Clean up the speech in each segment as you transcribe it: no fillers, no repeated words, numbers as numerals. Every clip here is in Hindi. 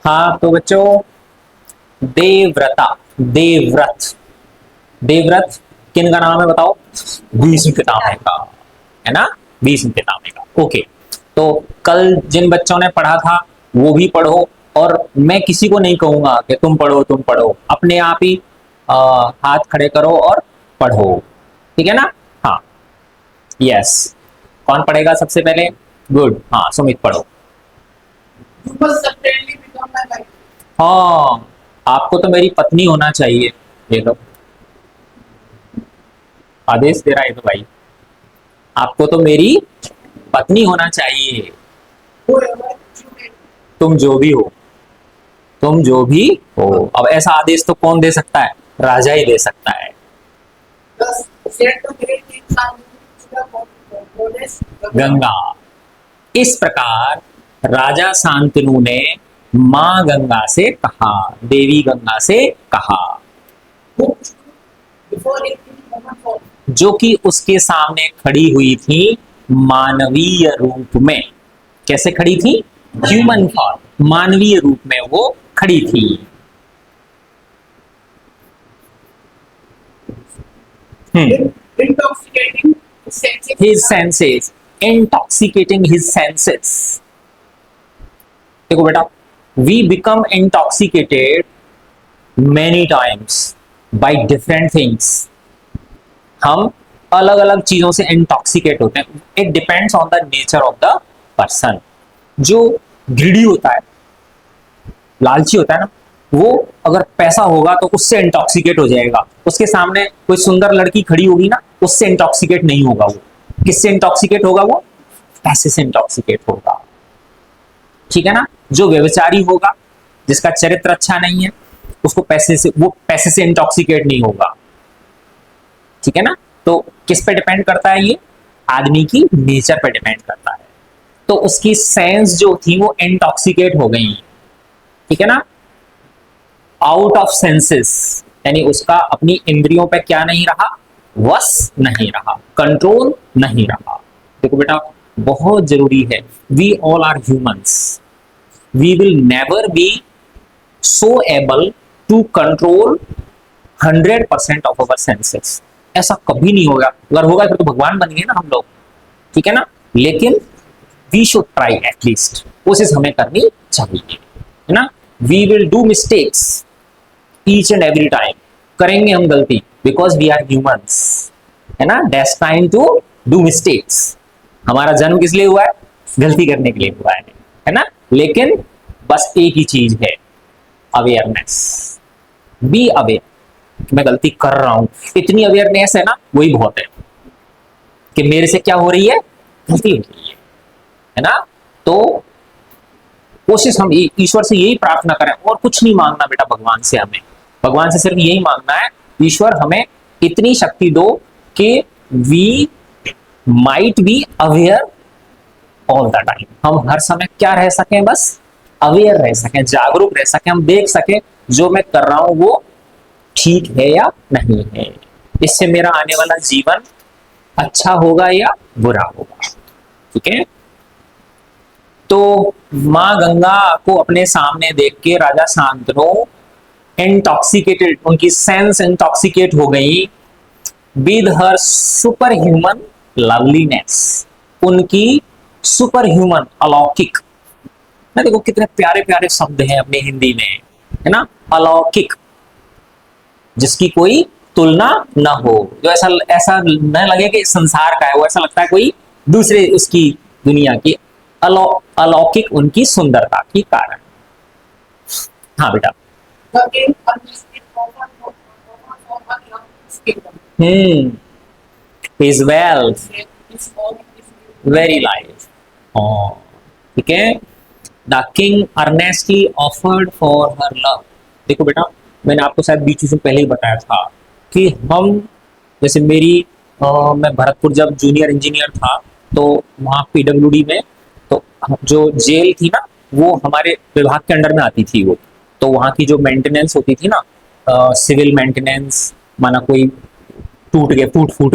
हाँ तो बच्चों, देवव्रता, देवव्रत, देवव्रत किन का नाम है बताओ? भीष्म पितामह का, है ना? भीष्म पितामह का। ओके, तो कल जिन बच्चों ने पढ़ा था वो भी पढ़ो, और मैं किसी को नहीं कहूंगा कि तुम पढ़ो तुम पढ़ो, अपने आप ही हाथ खड़े करो और पढ़ो, ठीक है ना? हाँ, यस। कौन पढ़ेगा सबसे पहले? गुड, हाँ सुमित पढ़ो। You must certainly become my wife. हाँ, आपको तो मेरी पत्नी होना चाहिए। ये लो, आदेश दे रहा है तो भाई, आपको तो मेरी पत्नी होना चाहिए। Whoever you may be. तुम जो भी हो, तुम जो भी हो। अब ऐसा आदेश तो कौन दे सकता है? राजा ही दे सकता है। Thus said the great king Shantanu to the goddess Ganga. इस प्रकार राजा शांतनु ने मां गंगा से कहा, देवी गंगा से कहा, who stood before him in human form. जो कि उसके सामने खड़ी हुई थी मानवीय रूप में। कैसे खड़ी थी? ह्यूमन फॉर्म, मानवीय रूप में वो खड़ी थी। Intoxicating his senses. His senses, intoxicating his senses। देखो बेटा, we become intoxicated many times by different things। हम अलग अलग चीजों से इंटॉक्सिकेट होते हैं। It depends on the nature of the person. जो ग्रीडी होता है, लालची होता है ना, वो अगर पैसा होगा तो उससे इंटॉक्सिकेट हो जाएगा। उसके सामने कोई सुंदर लड़की खड़ी होगी ना, उससे इंटॉक्सिकेट नहीं होगा वो। किससे इंटॉक्सिकेट होगा वो? पैसे से इंटॉक्सिकेट होगा, ठीक है ना? जो व्यभिचारी होगा, जिसका चरित्र अच्छा नहीं है, उसको पैसे से, वो पैसे से इंटॉक्सिकेट नहीं होगा, ठीक है ना? तो किस पे डिपेंड करता है ये? आदमी की नेचर पे डिपेंड करता है। तो उसकी सेंस जो थी वो इंटॉक्सिकेट हो गई, ठीक है ना? आउट ऑफ सेंसेस, यानी उसका अपनी इंद्रियों पे क्या नहीं रहा? वश नहीं रहा, कंट्रोल नहीं रहा। देखो बेटा, बहुत जरूरी है, we all are humans, we will never be so able to control 100% of our senses. ऐसा कभी नहीं होगा। अगर होगा फिर तो भगवान बन गए ना हम लोग, ठीक है ना? लेकिन वी शुड ट्राई, एटलीस्ट कोशिश हमें करनी चाहिए, है ना? We will do mistakes each and every time, करेंगे हम गलती, बिकॉज वी आर ह्यूमंस, है ना? Destined to do mistakes. हमारा जन्म किस लिए हुआ है? गलती करने के लिए हुआ है ना? लेकिन बस एक ही चीज है, अवेयरनेस। बी अवेयर, मैं गलती कर रहा हूं, इतनी अवेयरनेस है ना, वही बहुत है कि मेरे से क्या हो रही है? गलती हो रही है ना? तो कोशिश हम ईश्वर से यही प्रार्थना करें, और कुछ नहीं मांगना बेटा भगवान से। हमें भगवान से सिर्फ यही मांगना है, ईश्वर हमें इतनी शक्ति दो कि we might be aware all the time. हम हर समय क्या रह सकें? बस अवेयर रह सकें, जागरूक रह सकें, हम देख सकें जो मैं कर रहा हूं वो ठीक है या नहीं है, इससे मेरा आने वाला जीवन अच्छा होगा या बुरा होगा, ठीक है? तो मां गंगा को अपने सामने देख के राजा शांतनु इंटॉक्सिकेटेड, उनकी सेंस इंटॉक्सिकेट हो गई with her super human loveliness, उनकी सुपर ह्यूमन, अलौकिक ना, देखो कितने प्यारे प्यारे शब्द हैं अपने हिंदी में, है ना? अलौकिक, जिसकी कोई तुलना न हो, जो ऐसा ऐसा न लगे कि संसार का है, वो ऐसा लगता है कोई दूसरे उसकी दुनिया की। अलौकिक उनकी सुंदरता के कारण। हाँ बेटा। The king understood from his kingdom. His wealth, His all is very life। ठीक है। The king earnestly offered for her love. देखो बेटा, मैंने आपको शायद बीच में पहले ही बताया था कि हम, जैसे मैं भरतपुर जब जूनियर इंजीनियर था, तो वहाँ पीडब्ल्यूडी में, तो जो जेल थी ना, वो हमारे विभाग के अंडर में आती थी वो। तो वहाँ की जो मेंटेनेंस होती थी ना, सिविल मेंटेनेंस, माना कोई फूट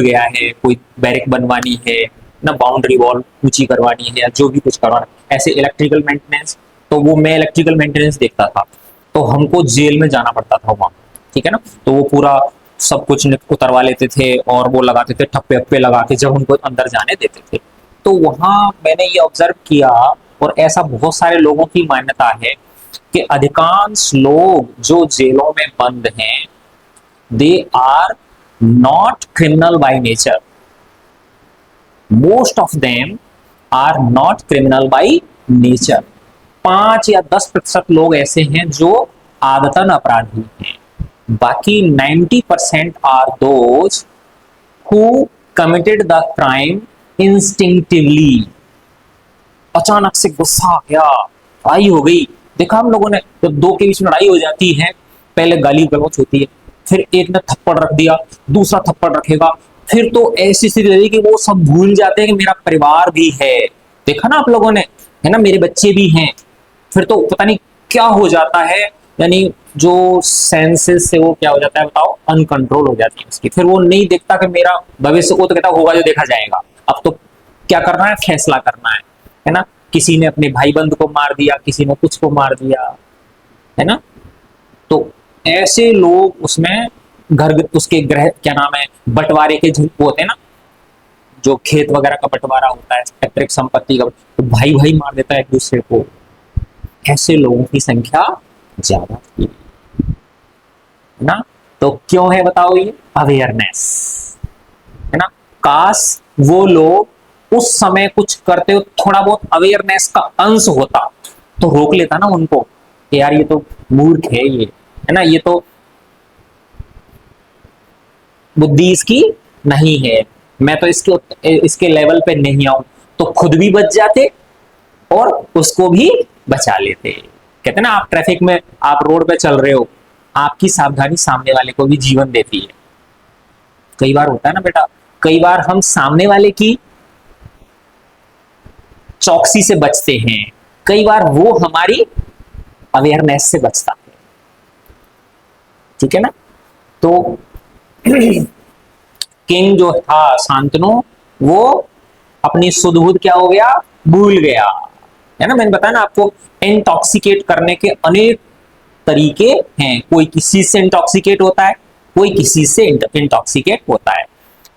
गया है, कोई बैरिक बनवानी है ना, बाउंड्री वॉल ऊंची करवानी है, या जो भी कुछ करवाना, ऐसे इलेक्ट्रिकल मेंटेनेंस, तो वो मैं इलेक्ट्रिकल मेंटेनेंस देखता था, तो हमको जेल में जाना पड़ता था वहां, ठीक है ना। तो वो पूरा सब कुछ उतरवा लेते थे और वो लगाते थे ठप्पे अप्पे लगा के जब उनको अंदर जाने देते थे। तो वहां मैंने ये ऑब्जर्व किया, और ऐसा बहुत सारे लोगों की मान्यता है कि अधिकांश लोग जो जेलों में बंद हैं, they are not criminal by nature, most of them are not criminal by nature. 5 या 10% लोग ऐसे हैं जो आदतन अपराधी हैं, बाकी 90% are those who committed the crime instinctively. अचानक से गुस्सा आ गया, लड़ाई हो गई। देखा हम लोगों ने, जब दो के बीच में लड़ाई हो जाती है, पहले गाली गलौच होती है, फिर एक ने थप्पड़ रख दिया, दूसरा थप्पड़ रखेगा, फिर तो ऐसी स्थिति रही कि वो सब भूल जाते हैं कि मेरा परिवार भी है। देखा ना आप लोगों ने, है ना, मेरे बच्चे भी हैं। फिर तो पता नहीं क्या हो जाता है, यानी जो सेंसेस से वो क्या हो जाता है बताओ, अनकंट्रोल हो जाती है उसकी। फिर वो नहीं देखता कि मेरा भविष्य, वो तो कहता होगा जो देखा जाएगा। अब तो क्या करना है, फैसला करना है ना। किसी ने अपने भाई बंद को मार दिया, किसी ने कुछ को मार दिया, है ना। तो ऐसे लोग उसमें घर, उसके ग्रह क्या नाम है, बंटवारे के वो होते हैं ना, जो खेत वगैरह का बंटवारा होता है, पैतृक संपत्ति का, तो भाई भाई मार देता है एक दूसरे को। ऐसे लोगों की संख्या ज्यादा थी, है ना। तो क्यों है बताओ, ये अवेयरनेस, है ना। काश वो लोग उस समय कुछ करते हो, थोड़ा बहुत अवेयरनेस का अंश होता, तो रोक लेता ना उनको कि यार ये तो मूर्ख है, ये, है ना, ये तो बुद्धि इसकी नहीं है, मैं तो इसके लेवल पे नहीं आऊं, तो खुद भी बच जाते और उसको भी बचा लेते। कहते ना, आप ट्रैफिक में, आप रोड पे चल रहे हो, आपकी सावधानी सामने वाले को भी जीवन देती है। कई बार होता है ना बेटा, कई बार हम सामने वाले की चौकसी से बचते हैं, कई बार वो हमारी अवेयरनेस से बचता है, ठीक है ना। तो किंग जो था शांतनु, वो अपनी सुध बुध क्या हो गया, भूल गया, है ना। मैंने बताया ना आपको, इंटॉक्सिकेट करने के अनेक तरीके हैं। कोई किसी से इंटॉक्सिकेट होता है, कोई किसी से इंटॉक्सिकेट होता है।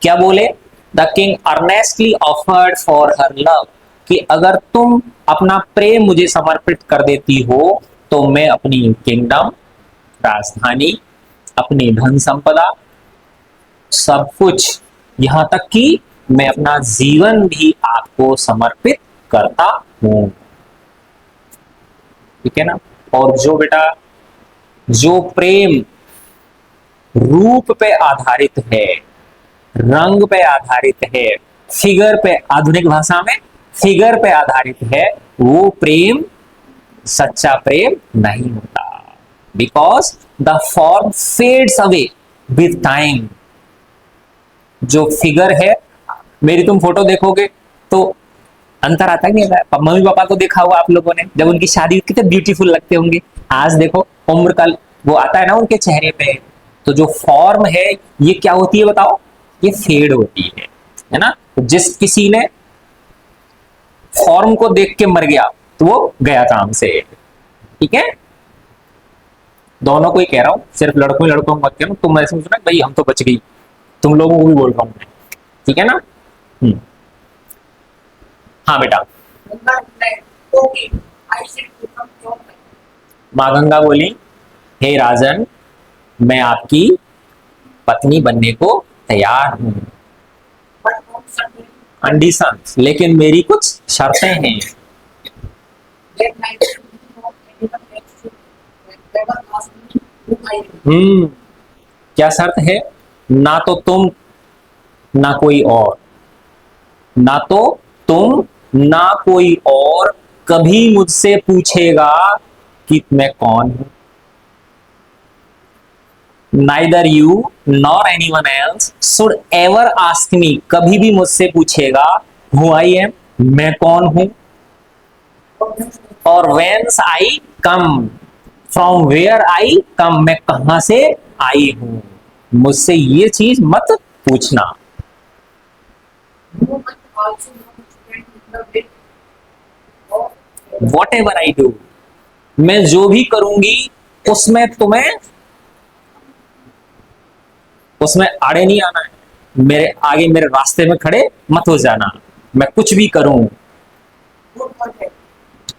क्या बोले, the king earnestly offered for her love, कि अगर तुम अपना प्रेम मुझे समर्पित कर देती हो, तो मैं अपनी किंगडम, राजधानी, अपनी धन संपदा, सब कुछ, यहां तक कि मैं अपना जीवन भी आपको समर्पित करता हूं, ठीक है ना। और जो बेटा, जो प्रेम रूप पे आधारित है, रंग पे आधारित है, फिगर पे, आधुनिक भाषा में फिगर पे आधारित है, वो प्रेम सच्चा प्रेम नहीं होता। Because the form fades away with time. जो फिगर है, मेरी तुम फोटो देखोगे तो अंतर आता है नहीं आता। मम्मी पापा को देखा हुआ आप लोगों ने, जब उनकी शादी कितने ब्यूटीफुल लगते होंगे, आज देखो उम्र का वो आता है ना उनके चेहरे पे। तो जो फॉर्म है, ये क्या होती है बताओ, ये फेड होती है ना। जिस किसी ने फॉर्म को देख के मर गया, तो वो गया काम से, ठीक है। दोनों को ही कह रहा हूं, सिर्फ लड़कों ही लड़कों मत कहना। तुम ऐसे सोचना भाई हम तो बच गई, तुम लोगों को भी बोल रहा हूं, ठीक है ना। हाँ बेटा। माँ गंगा बोली, हे राजन, मैं आपकी पत्नी बनने को तैयार हूं, कंडीशंस, लेकिन मेरी कुछ शर्तें हैं। क्या शर्त है, ना तो तुम, ना कोई और, ना तो तुम, ना कोई और कभी मुझसे पूछेगा कि मैं कौन हूं। Neither you nor anyone else should ever ask me, कभी भी मुझसे पूछेगा who I am, मैं कौन हूं, और whence I come, from where I come, मैं कहां से आई हूं। मुझसे ये चीज मत पूछना। Whatever I do, मैं जो भी करूंगी उसमें तुम्हें उसमें आड़े नहीं आना है, मेरे आगे मेरे रास्ते में खड़े मत हो जाना। मैं कुछ भी करूं, गुड और बैड,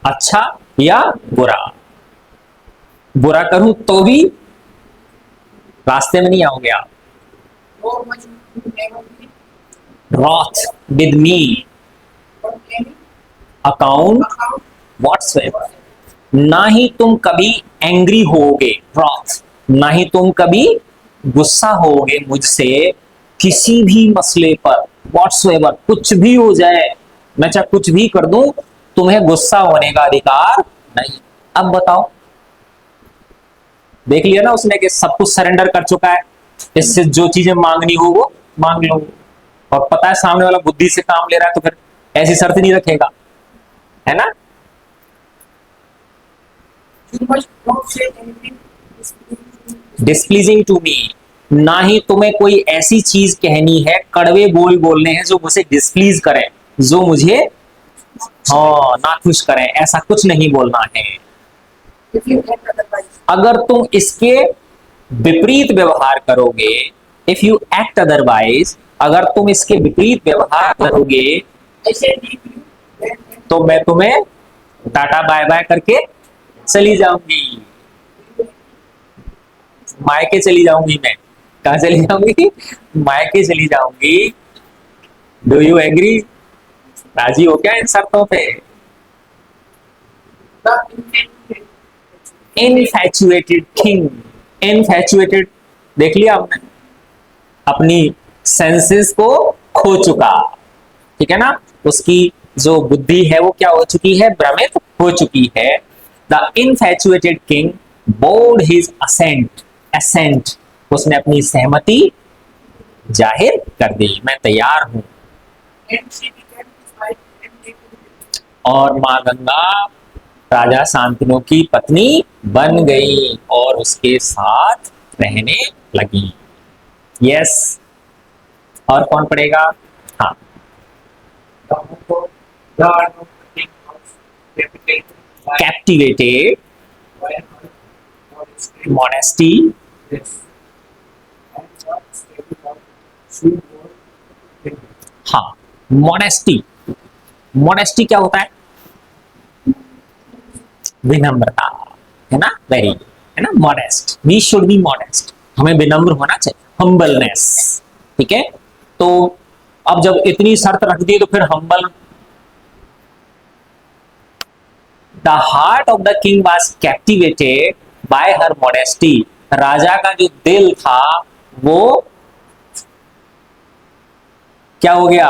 अच्छा या बुरा, बुरा करूं तो भी रास्ते में नहीं आओगे आप। no much you never be, wroth with me but any account account whatsoever, ना ही तुम कभी एंग्री होगे, रॉथ, ना ही तुम कभी गुस्सा होगे मुझसे किसी भी मसले पर, व्हाट्सएवर, कुछ भी हो जाए, मैं चाहे कुछ भी कर दूं, तुम्हें गुस्सा होने का अधिकार नहीं। अब बताओ, देख लिया ना उसने कि सब कुछ सरेंडर कर चुका है, इससे जो चीजें मांगनी हो वो मांग लो, और पता है सामने वाला बुद्धि से काम ले रहा है तो फिर ऐसी शर्त नहीं रखेगा, है ना। you must not say anything displeasing to me, ना ही तुम्हें कोई ऐसी चीज कहनी है, कड़वे बोल बोलने हैं जो मुझे डिस्प्लीज करें, जो मुझे हाँ नाखुश करें, ऐसा कुछ नहीं बोलना है। if you act otherwise. अगर तुम इसके विपरीत व्यवहार करोगे, इफ यू एक्ट अदरवाइज, अगर तुम इसके विपरीत व्यवहार करोगे I say leave you, then तो मैं तुम्हें टाटा बाय बाय करके चली जाऊंगी, मायके चली जाऊंगी, मैं कहा चली जाऊंगी, मायके चली जाऊंगी। डू यू एग्री, राजी हो क्या इन शर्तों पे। the infatuated, इनफैचुएटेड किंग, इनफैचुएटेड, देख लिया आपने, अपनी सेंसेस को खो चुका, ठीक है ना, उसकी जो बुद्धि है वो क्या हो चुकी है, भ्रमित हो चुकी है। The infatuated king bowed his assent, assent, उसने अपनी सहमति जाहिर कर दी, मैं तैयार हूं। and she began to fight and take it. और मां गंगा राजा शांतनु की पत्नी बन गई और उसके साथ रहने लगी। यस, और कौन पढ़ेगा। हाँ, The motto, the art of the king was reputed by captivated her modesty. Modesty, Yes. And the steady heart she wore him. हाँ मॉडेस्टी, मॉडेस्टी क्या होता है, विनम्रता, है ना, वेरी, है ना, modest, we should be modest, हमें विनम्र होना चाहिए, हम्बलनेस, ठीक है। तो अब जब इतनी शर्त रख दी तो फिर humble, the heart of the king was captivated by her modesty, राजा का जो दिल था वो क्या हो गया,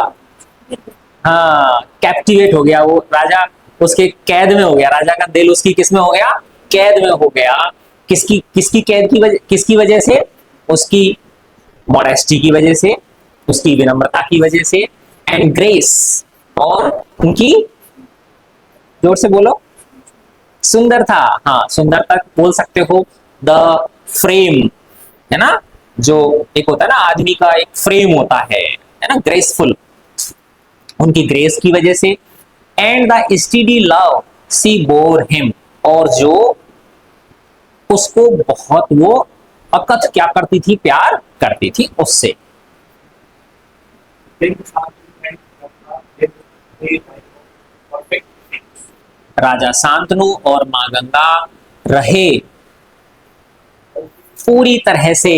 हाँ कैप्टिवेट हो गया, वो राजा उसके कैद में हो गया, राजा का दिल उसकी किस में हो गया, कैद में हो गया। किसकी किसकी कैद की वजह, किसकी वजह से, उसकी मॉडेस्टी की वजह से, उसकी विनम्रता की वजह से, एंड ग्रेस, और उनकी, जोर से बोलो, सुंदर था, हाँ सुंदरता बोल सकते हो, द फ्रेम, है ना, जो एक होता है ना आदमी का एक फ्रेम होता है ना, ग्रेसफुल, उनकी ग्रेस की वजह से, and the steady love she bore him, और जो उसको बहुत वो अकथ क्या करती थी, प्यार करती थी उससे। Things are different from the day by perfect things. राजा शांतनु और मां गंगा रहे पूरी तरह से,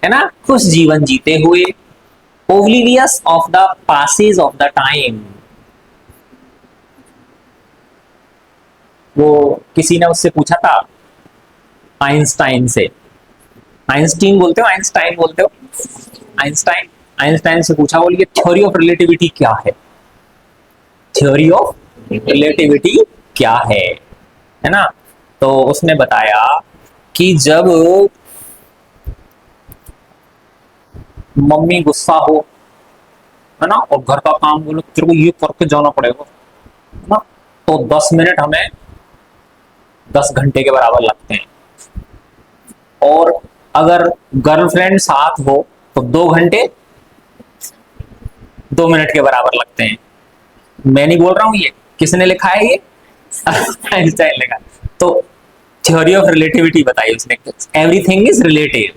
है ना, खुश जीवन जीते हुए, oblivious of the passage of the time. वो किसी ने उससे पूछा था आइंस्टाइन से, आइंस्टीन बोलते हो, आइंस्टाइन बोलते हो, आइंस्टाइन, आइंस्टाइन से पूछा, बोलिए थ्योरी ऑफ रिलेटिविटी क्या है, थ्योरी ऑफ रिलेटिविटी क्या है ना। तो उसने बताया कि जब मम्मी गुस्सा हो, है ना, और घर का काम बोलो तेरे को ये करके जाना पड़ेगा ना, तो 10 मिनट हमें 10 घंटे के बराबर लगते हैं, और अगर गर्लफ्रेंड साथ हो तो 2 घंटे 2 मिनट के बराबर लगते हैं। मैं नहीं बोल रहा हूं, ये किसने लिखा है, ये आइंस्टाइन लिखा। तो थ्योरी ऑफ रिलेटिविटी बताई उसने, एवरीथिंग इज रिलेटिव,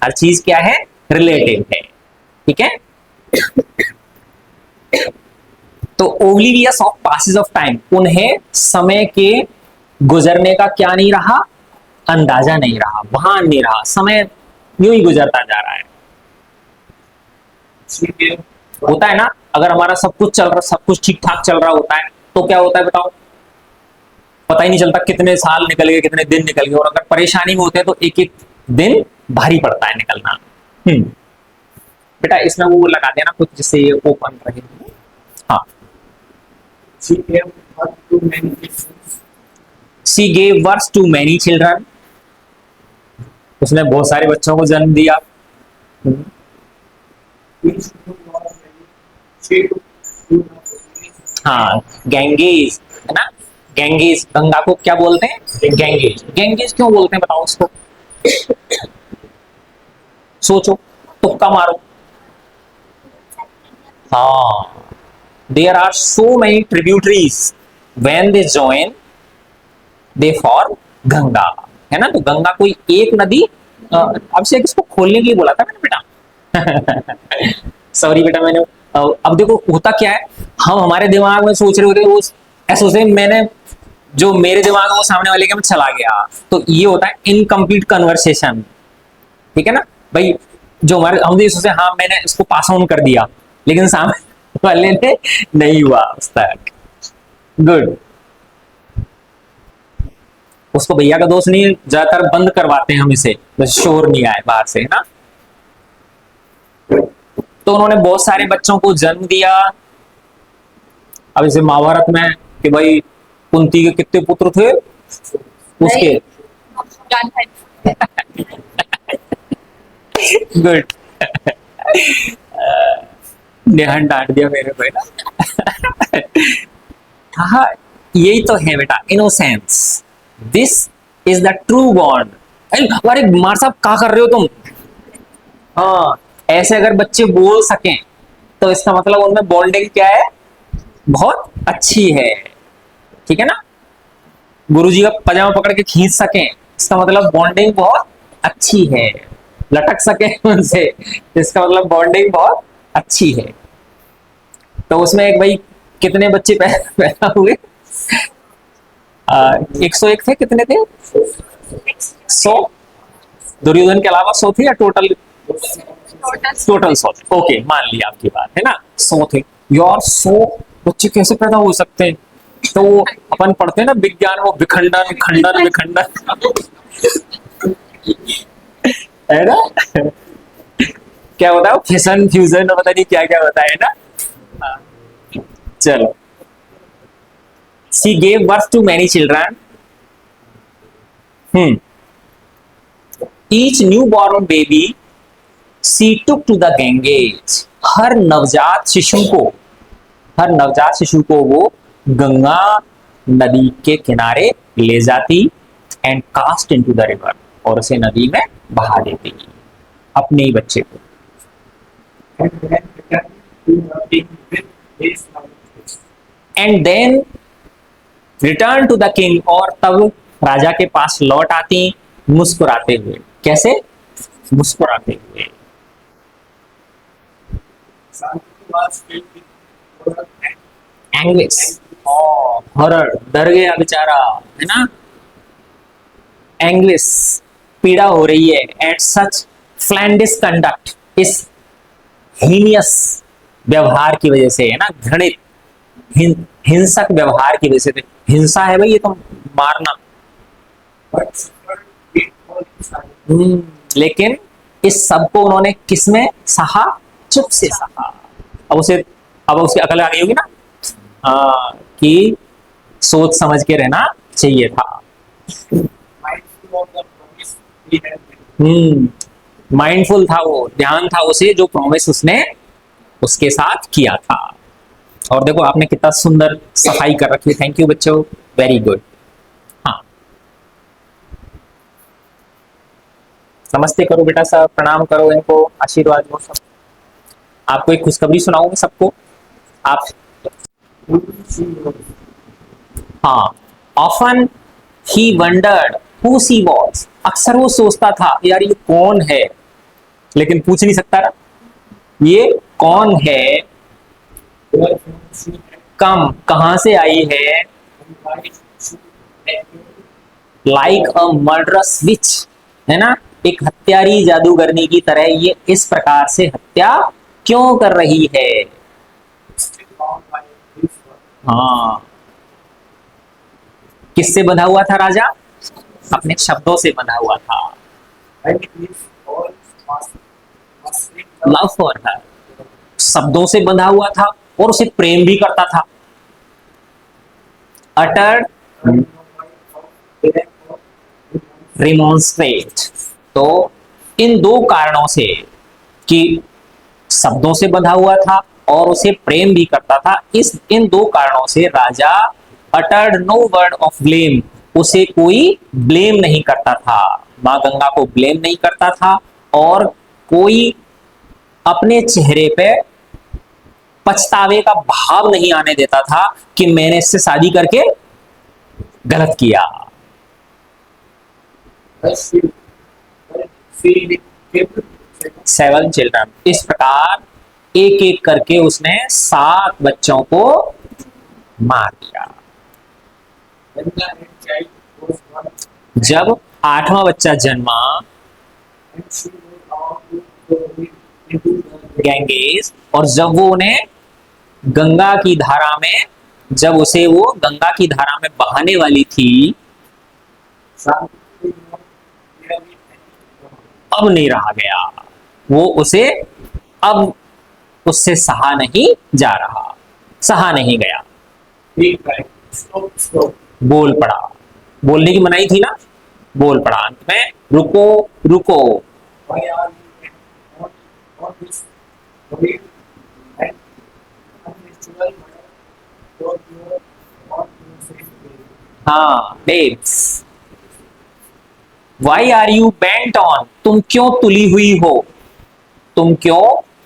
हर चीज क्या है, रिलेटिव है, ठीक है। तो oblivious of passage of time, उन्हें समय के गुजरने का क्या नहीं रहा, अंदाजा नहीं रहा, भान नहीं रहा, समय यूं ही गुजरता जा रहा है। होता है ना, अगर हमारा सब कुछ चल रहा, सब कुछ ठीक ठाक चल रहा होता है तो क्या होता है बताओ, पता ही नहीं चलता कितने साल निकल गए, कितने दिन निकल गए, और अगर परेशानी में होते हैं तो एक एक दिन भारी पड़ता है निकलना। बेटा इसमें वो लगा देना कुछ जिससे ये ओपन रहे। हाँ, she gave birth to many children, उसने बहुत सारे बच्चों को जन्म दिया। हाँ, गैंगेज है ना, गैंगेज, गंगा को क्या बोलते हैं, गैंगेज। गैंगेज क्यों बोलते हैं बताओ उसको, सोचो, तुक्का मारो। हाँ, there are so many tributaries, when they join they form Ganga, है ना। तो गंगा कोई एक नदी, अब से इसको खोलने के लिए बोला था मैंने बेटा। सॉरी बेटा, मैंने अब देखो होता क्या है, हम हमारे दिमाग में सोच रहे होते हैं, वो ऐसा सोचते मैंने जो मेरे दिमाग में वो सामने वाले के में चला गया, तो ये होता है इनकम्प्लीट कन्वर्सेशन, ठीक है ना भाई। जो हमारे हम ये सोचते हाँ मैंने इसको पास ऑन कर दिया, लेकिन सामने वाले ने नहीं हुआ उस तक। गुड, उसको भैया का दोस्त नहीं, ज्यादातर बंद करवाते हैं हम इसे, बस शोर नहीं आए बाहर से, है ना। तो उन्होंने बहुत सारे बच्चों को जन्म दिया। अब इसे महाभारत में कि भाई कुंती के कितने पुत्र थे उसके, गुड। नेहन डांट दिया मेरे को ना। हाँ, यही तो है बेटा innocence, this is the true bond. अरे मार साहब क्या कर रहे हो तुम, हाँ ऐसे अगर बच्चे बोल सकें तो इसका मतलब उनमें बॉन्डिंग क्या है, बहुत अच्छी है, ठीक है ना। गुरुजी का पजामा पकड़ के खींच सकें, इसका मतलब बॉन्डिंग बहुत अच्छी है। लटक सके उनसे, इसका मतलब बॉन्डिंग बहुत अच्छी है। तो उसमें एक भाई कितने बच्चे पैदा हुए, 101 थे, कितने थे, 100, दुर्योधन के अलावा 100 थे या टोटल, टोटल 100 थे, ओके मान लिया आपकी बात, है ना 100 थे यार। 100 बच्चे कैसे पैदा हो सकते हैं, तो अपन पढ़ते हैं ना विज्ञान, वो विखंडन खंडन विखंडन, है ना। क्या होता है, फिशन फ्यूजन, पता नहीं क्या क्या होता है ना। चलो, she gave birth to many children. Each newborn baby she took to the Ganges. हर नवजात शिशु को वो गंगा नदी के किनारे ले जाती, and cast into the river, और उसे नदी में बहा देती अपने ही बच्चे को। And then return to the king, और तब राजा के पास लौट आती मुस्कुराते हुए। कैसे, मुस्कुराते हुए। एंग्विश, हॉरर, डर गया बेचारा, है ना। एंग्विश, पीड़ा हो रही है, एट सच फ्लैंडिस कंडक्ट, इस हीनियस व्यवहार की वजह से, है ना, घृणित हिंसक व्यवहार की वजह से। हिंसा है भाई ये तो, मारना। लेकिन इस सब को उन्होंने किसमें सहा, चुप से सहा। अब उसकी अकल आ गई होगी ना, हाँ, कि सोच समझ के रहना चाहिए था। माइंडफुल था वो, ध्यान था उसे जो प्रॉमिस उसने उसके साथ किया था। और देखो आपने कितना सुंदर सफाई कर रखी है, थैंक यू बच्चों, वेरी गुड। हाँ, नमस्ते करो बेटा सब, प्रणाम करो इनको, आशीर्वाद दो सब। आपको एक खुशखबरी सुनाऊंगा सबको। आप, हाँ, often he wandered who she was, अक्सर वो सोचता था यार ये कौन है, लेकिन पूछ नहीं सकता ना, ये कौन है, where from she had कम कहां से आई है, and why she had been like a murderous witch, है ना, एक हत्यारी जादूगरनी की तरह ये इस प्रकार से हत्या क्यों कर रही है। still bound by his word. हाँ, किससे बंधा हुआ था राजा, अपने शब्दों से बंधा हुआ था, And his all must be love. Love for her, शब्दों से बंधा हुआ था और उसे प्रेम भी करता था। अटर And no matter how direct or inconsiderate रिमोन्स्ट्रेट, तो इन दो कारणों से कि शब्दों से बंधा हुआ था और उसे प्रेम भी करता था, इन दो कारणों से राजा uttered no word of blame, उसे कोई ब्लेम नहीं करता था, मां गंगा को ब्लेम नहीं करता था और कोई अपने चेहरे पे पछतावे का भाव नहीं आने देता था कि मैंने इससे शादी करके गलत किया। thus she kept 7 चिल्ड्रन, इस प्रकार एक एक करके उसने 7 बच्चों को मार दिया। when the eighth child was born जब 8वां बच्चा जन्मा, and she was about to go into the गैंगेस, और जब वो उन्हें गंगा की धारा में, जब उसे वो गंगा की धारा में बहाने वाली थी, Shanti did not really अब नहीं रहा गया, वो उसे अब उससे सहा नहीं जा रहा, सहा नहीं गया, he cried, stop, stop. बोल पड़ा, बोलने की मनाही थी ना, बोल पड़ा अंत में, रुको रुको, Why are you on this horrid and unnatural manner for your what you say today? हाँ babes, why are you bent on, तुम क्यों तुली हुई हो, तुम क्यों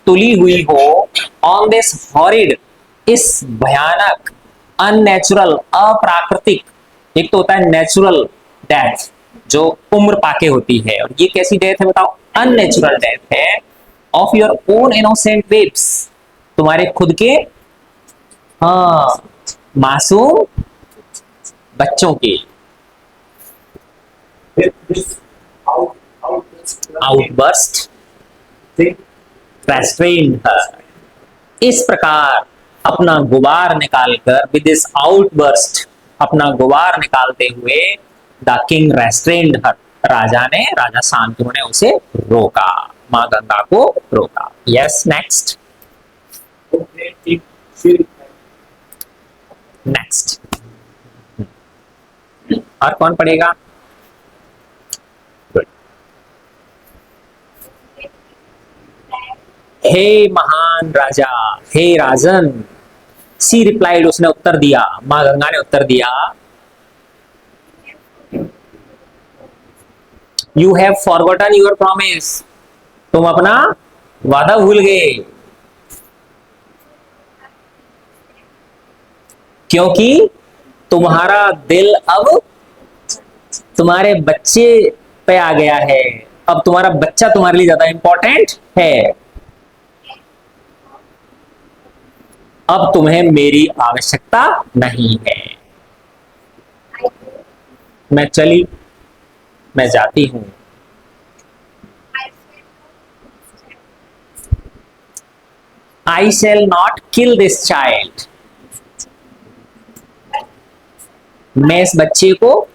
तुली हुई हो, ऑन दिस हॉरिड, इस भयानक, अननेचुरल, अप्राकृतिक, एक तो होता है नेचुरल डेथ जो उम्र पाके होती है, और ये कैसी डेथ है बताओ, अननेचुरल डेथ है, of your own innocent babes, तुम्हारे खुद के हाँ मासूम बच्चों की, This outburst outburst thing restrain her, इस प्रकार अपना गुबार निकालकर, विद दिस आउटबर्स्ट, अपना गुबार निकालते हुए, द किंग रेस्ट्रेन्ड हर, राजा शांतनु ने उसे रोका, मां गंगा को रोका। Yes next, of great thing she replied. Next, और कौन पढ़ेगा, हे महान राजा, हे राजन, सी रिप्लाइड, उसने उत्तर दिया, मां गंगा ने उत्तर दिया, you have forgotten your promise, तुम अपना वादा भूल गए, क्योंकि तुम्हारा दिल अब तुम्हारे बच्चे पे आ गया है, अब तुम्हारा बच्चा तुम्हारे लिए ज्यादा इंपॉर्टेंट है, अब तुम्हें मेरी आवश्यकता नहीं है, मैं चली, मैं जाती हूं, I shall not kill this child, मैं इस बच्चे को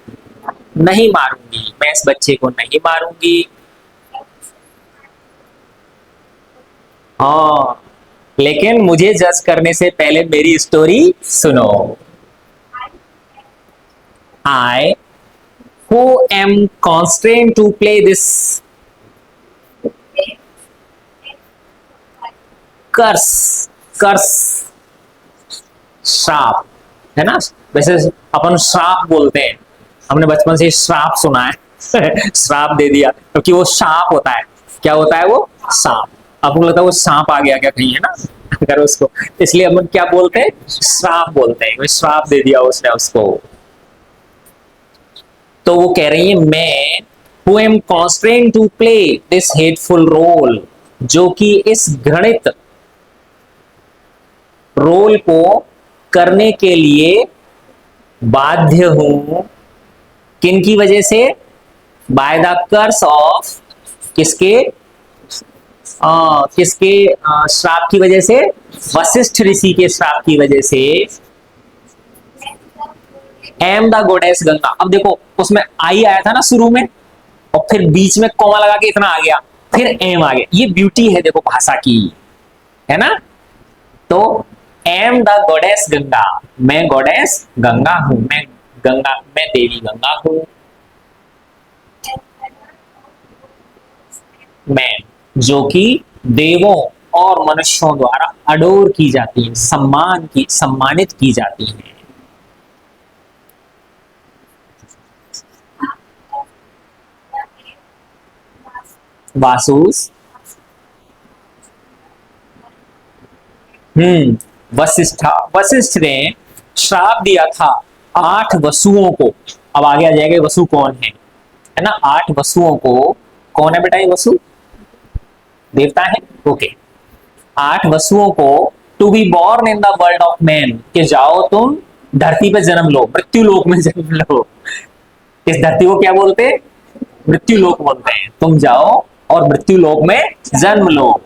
नहीं मारूंगी, मैं इस बच्चे को नहीं मारूंगी, हाँ, लेकिन मुझे जज करने से पहले मेरी स्टोरी सुनो, I who am constrained to play this curse, curse श्राप है ना, वैसे अपन श्राप बोलते हैं, हमने बचपन से श्राप सुना है श्राप दे दिया, क्योंकि वो सांप होता है, क्या होता है वो सांप, आपको लगता है वो सांप आ गया क्या कहीं, है ना, अगर उसको, इसलिए हम क्या बोलते हैं, श्राप बोलते हैं, श्राप दे दिया उसने उसको। तो वो कह रही है मैं who am constrain to play this hateful role, जो कि इस घृणित रोल को करने के लिए बाध्य हूं। किन की वजह से? बाय द कर्स ऑफ, किसके? किसके श्राप की वजह से? वशिष्ठ ऋषि के श्राप की वजह से। Am the गोडेस Ganga. अब देखो उसमें आई आया था ना शुरू में, और फिर बीच में कॉमा लगा के इतना आ गया, फिर एम आ गया। ये ब्यूटी है देखो भाषा की, है ना। तो एम द गॉडेस गंगा, मैं गॉडेस गंगा हूं, मैं गंगा, मैं देवी गंगा हूं। मैं, जो कि देवों और मनुष्यों द्वारा अडोर की जाती है, सम्मानित की जाती है। वासुस, वशिष्ठ ने श्राप दिया था 8 वसुओं को। अब आगे आ जाएगा वसु कौन है ना। 8 वसुओं को, कौन है बेटा ये वसु? देवता है, ओके। 8 वसुओं को to be born in the world of man, कि जाओ तुम धरती पे जन्म लो, मृत्यु लोक में जन्म लो। इस धरती को क्या बोलते हैं? मृत्यु लोक बोलते हैं। तुम जाओ और मृत्यु लोक में जन्म लो।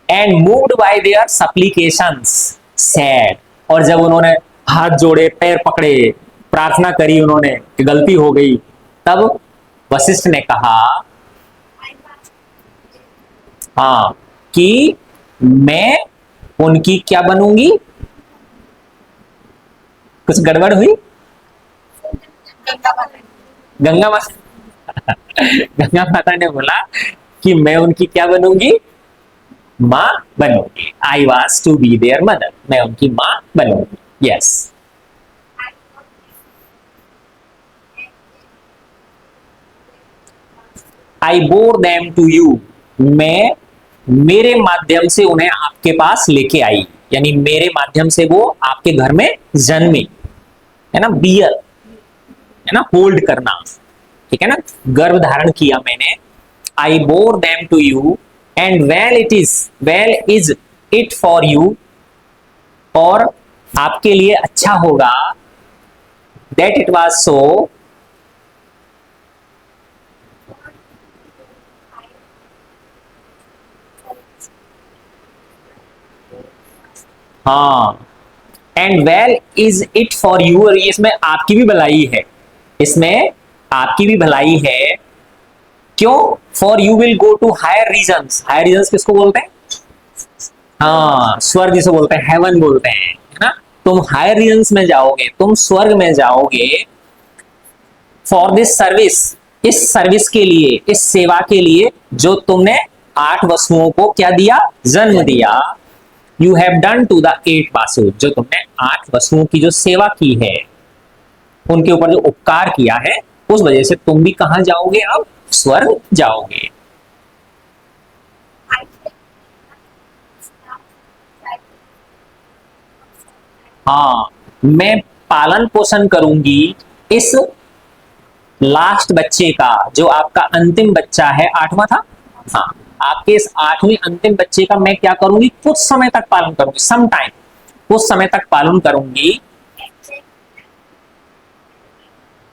And moved by their supplications said, और जब उन्होंने हाथ जोड़े, पैर पकड़े, प्रार्थना करी उन्होंने कि गलती हो गई, तब वशिष्ठ ने कहा हाँ कि मैं उनकी क्या बनूंगी? कुछ गड़बड़ हुई? गंगा माता गंगा माता ने बोला कि मैं उनकी क्या बनूंगी? माँ बनूंगी। I was to be their mother, मैं उनकी माँ बनूंगी। Yes. I bore them to you, मैं मेरे माध्यम से उन्हें आपके पास लेके आई, यानी मेरे माध्यम से वो आपके घर में जन्मे, है ना। बियर, है ना, होल्ड करना, ठीक है ना, गर्भ धारण किया मैंने। I bore them to you and well is it for you, और आपके लिए अच्छा होगा। दैट इट वॉज सो, हाँ। And well is it for you, और इसमें आपकी भी भलाई है, इसमें आपकी भी भलाई है। क्यों? For you will go to higher regions. Higher regions किसको बोलते हैं? हाँ, स्वर्ग जिसे बोलते हैं, हेवन बोलते हैं, है ना। तुम हायर रीजन्स में जाओगे, तुम स्वर्ग में जाओगे। फॉर दिस सर्विस, इस सर्विस के लिए, इस सेवा के लिए जो तुमने 8 वसुओं को क्या दिया? जन्म दिया। You have done to the 8 Vasu, जो तुमने 8 वसुओं की जो सेवा की है, उनके ऊपर जो उपकार किया है, उस वजह से तुम भी कहां जाओगे? अब स्वर्ग जाओगे। हाँ, मैं पालन पोषण करूंगी इस लास्ट बच्चे का, जो आपका अंतिम बच्चा है। 8वां था, हाँ। आपके इस 8वें अंतिम बच्चे का मैं क्या करूंगी? कुछ समय तक पालन करूंगी, सम टाइम, कुछ समय तक पालन करूंगी।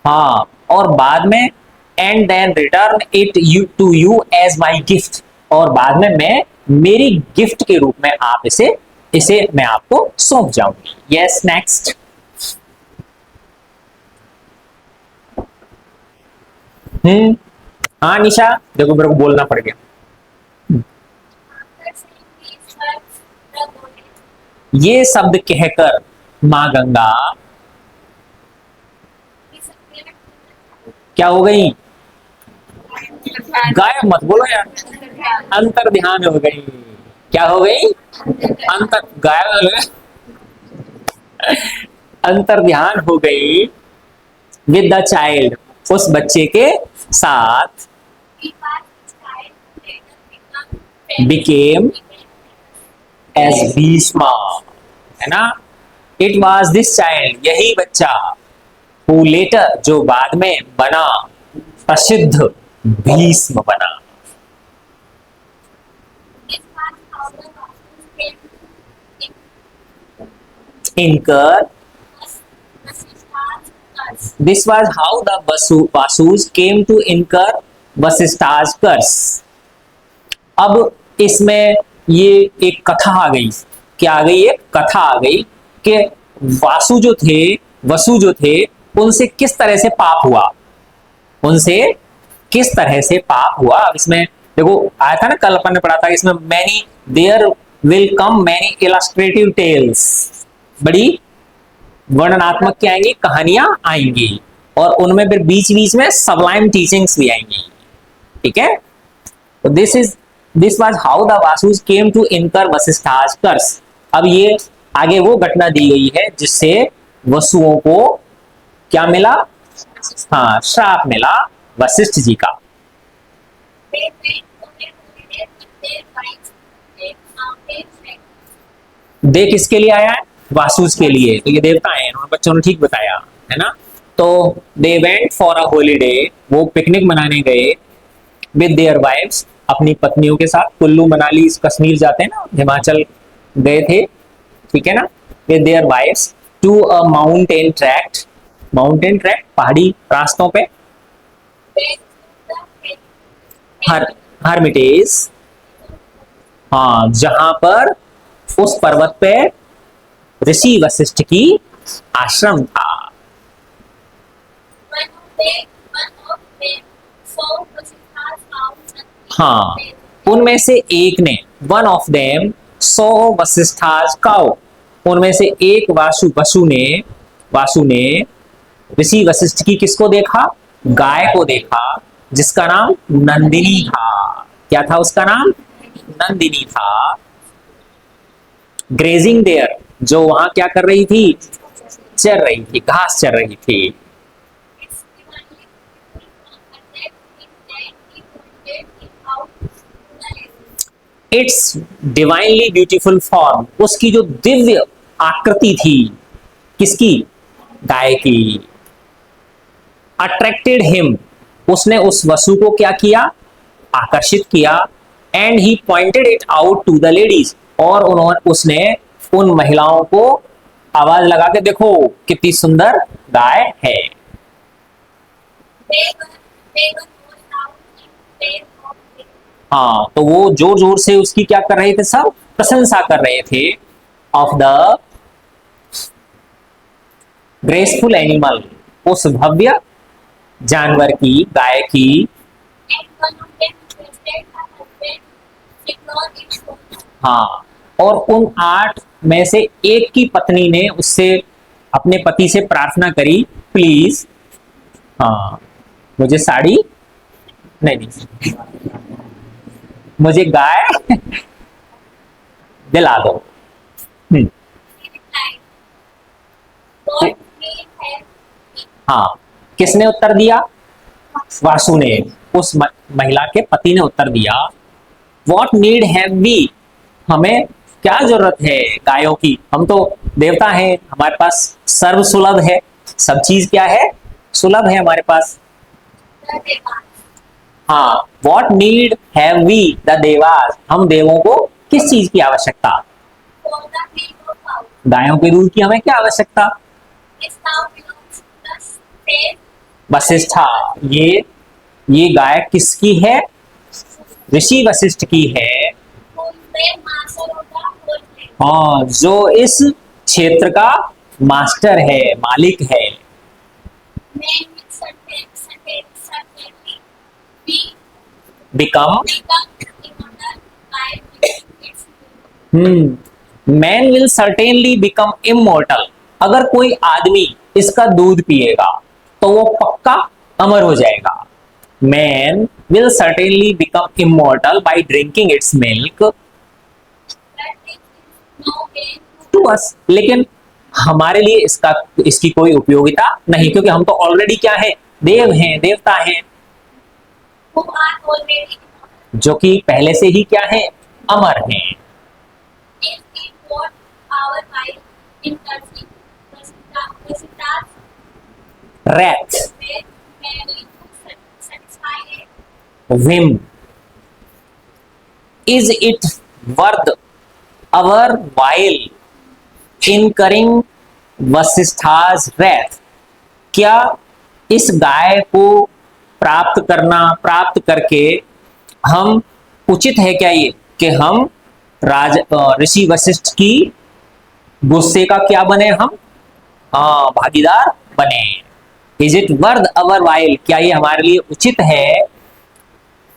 हाँ, और बाद में and then return it you to you as my gift, और बाद में मैं मेरी गिफ्ट के रूप में आप इसे इसे मैं आपको सौंप जाऊंगी। Yes, next. हाँ निशा, देखो मेरे को बोलना पड़ गया। ये शब्द कहकर माँ गंगा क्या हो गई? गायब मत बोलो यार, अंतर ध्यान हो गई। क्या हो गई? अंतर, गायब हो गई, अंतर ध्यान हो गई। विद द चाइल्ड, उस बच्चे के साथ। बिकेम एज भीष्मा, है ना। इट वॉज दिस चाइल्ड, यही बच्चा। हु लेटर, जो बाद में बना प्रसिद्ध भीष्म बना। Incur this was how the Vasus came to incur Vashishtha's कर्स। अब इसमें ये एक कथा आ गई, क्या आ गई, एक कथा आ गई कि वासु जो थे, वसु जो थे, उनसे किस तरह से पाप हुआ, उनसे किस तरह से पाप हुआ। अब इसमें देखो आया था ना, कल अपन ने पढ़ा था, इसमें many there will come many illustrative tales, बड़ी वर्णनात्मक क्या आएंगी, कहानियां आएंगी, और उनमें फिर बीच बीच में सबलाइम टीचिंग्स भी आएंगी। ठीक है, तो this was how the Vasus came to incur Vashishtha's कर्स। अब ये आगे वो घटना दी गई है जिससे वसुओं को क्या मिला, हाँ, श्राप मिला वशिष्ठ जी का। दे किसके लिए आया है, वासुस के लिए, तो ये देवता है, उन्होंने बच्चों ने ठीक बताया है ना। तो they went for a holiday, वो पिकनिक मनाने गए, विद देयर वाइफ्स, अपनी पत्नियों के साथ, कुल्लू मनाली कश्मीर जाते हैं ना, हिमाचल गए थे, ठीक है ना, with their wives to a mountain tract, mountain track पहाड़ी रास्तों पे, हर हरमिटेज, हाँ, जहां पर उस पर्वत पे ऋषि वशिष्ठ की आश्रम था। हाँ, उनमें से एक ने, one of them so Vashishtha's cow, उनमें से एक वासु ने ऋषि वशिष्ठ की किसको देखा, गाय को देखा, जिसका नाम नंदिनी था। क्या था उसका नाम, नंदिनी था। ग्रेजिंग देयर, जो वहां क्या कर रही थी, चर रही थी, घास चर रही थी। इट्स डिवाइनली ब्यूटीफुल फॉर्म, उसकी जो दिव्य आकृति थी, किसकी, गाय की, अट्रैक्टेड हिम, उसने उस वसु को क्या किया, आकर्षित किया, and he pointed it out to the ladies, और उन्होंने उसने उन महिलाओं को आवाज लगा के, देखो कितनी सुंदर गाय है। हाँ, तो वो जोर जोर से उसकी क्या कर रहे थे, सब प्रशंसा कर रहे थे, ऑफ द ग्रेसफुल एनिमल, उस भव्य जानवर की, गाय की। हाँ, और उन 8 में से एक की पत्नी ने उससे, अपने पति से प्रार्थना करी, प्लीज, हाँ, मुझे साड़ी नहीं, नहीं, मुझे गाय दिला दो। हाँ, किसने उत्तर दिया, वासु ने, उस महिला के पति ने उत्तर दिया, वॉट नीड हैव वी, हमें क्या जरूरत है गायों की, हम तो देवता हैं, हमारे पास सर्व सुलभ है, सब चीज क्या है, सुलभ है हमारे पास। हाँ, what need have we the devas, हम देवों को किस चीज की आवश्यकता, गायों के दूध की हमें क्या आवश्यकता। वशिष्ठा, ये गाय किसकी है, ऋषि वशिष्ठ की है। हाँ, जो इस क्षेत्र का मास्टर है, मालिक है। Become, man will certainly become immortal, अगर कोई आदमी इसका दूध पिएगा तो वो पक्का अमर हो जाएगा। Man will certainly become immortal by drinking its milk to us, लेकिन हमारे लिए इसकी कोई उपयोगिता नहीं, क्योंकि हम तो ऑलरेडी क्या है, देव हैं, देवता हैं, जो कि पहले से ही क्या है, अमर हैं। wrath, merely to satisfy a whim. Is it worth our while incurring वशिष्ठा's wrath? क्या इस गाय को प्राप्त करके हम उचित है क्या ये कि हम ऋषि वशिष्ठ की गुस्से का क्या बने हम भागीदार बने? Is it worth our while, क्या ये हमारे लिए उचित है?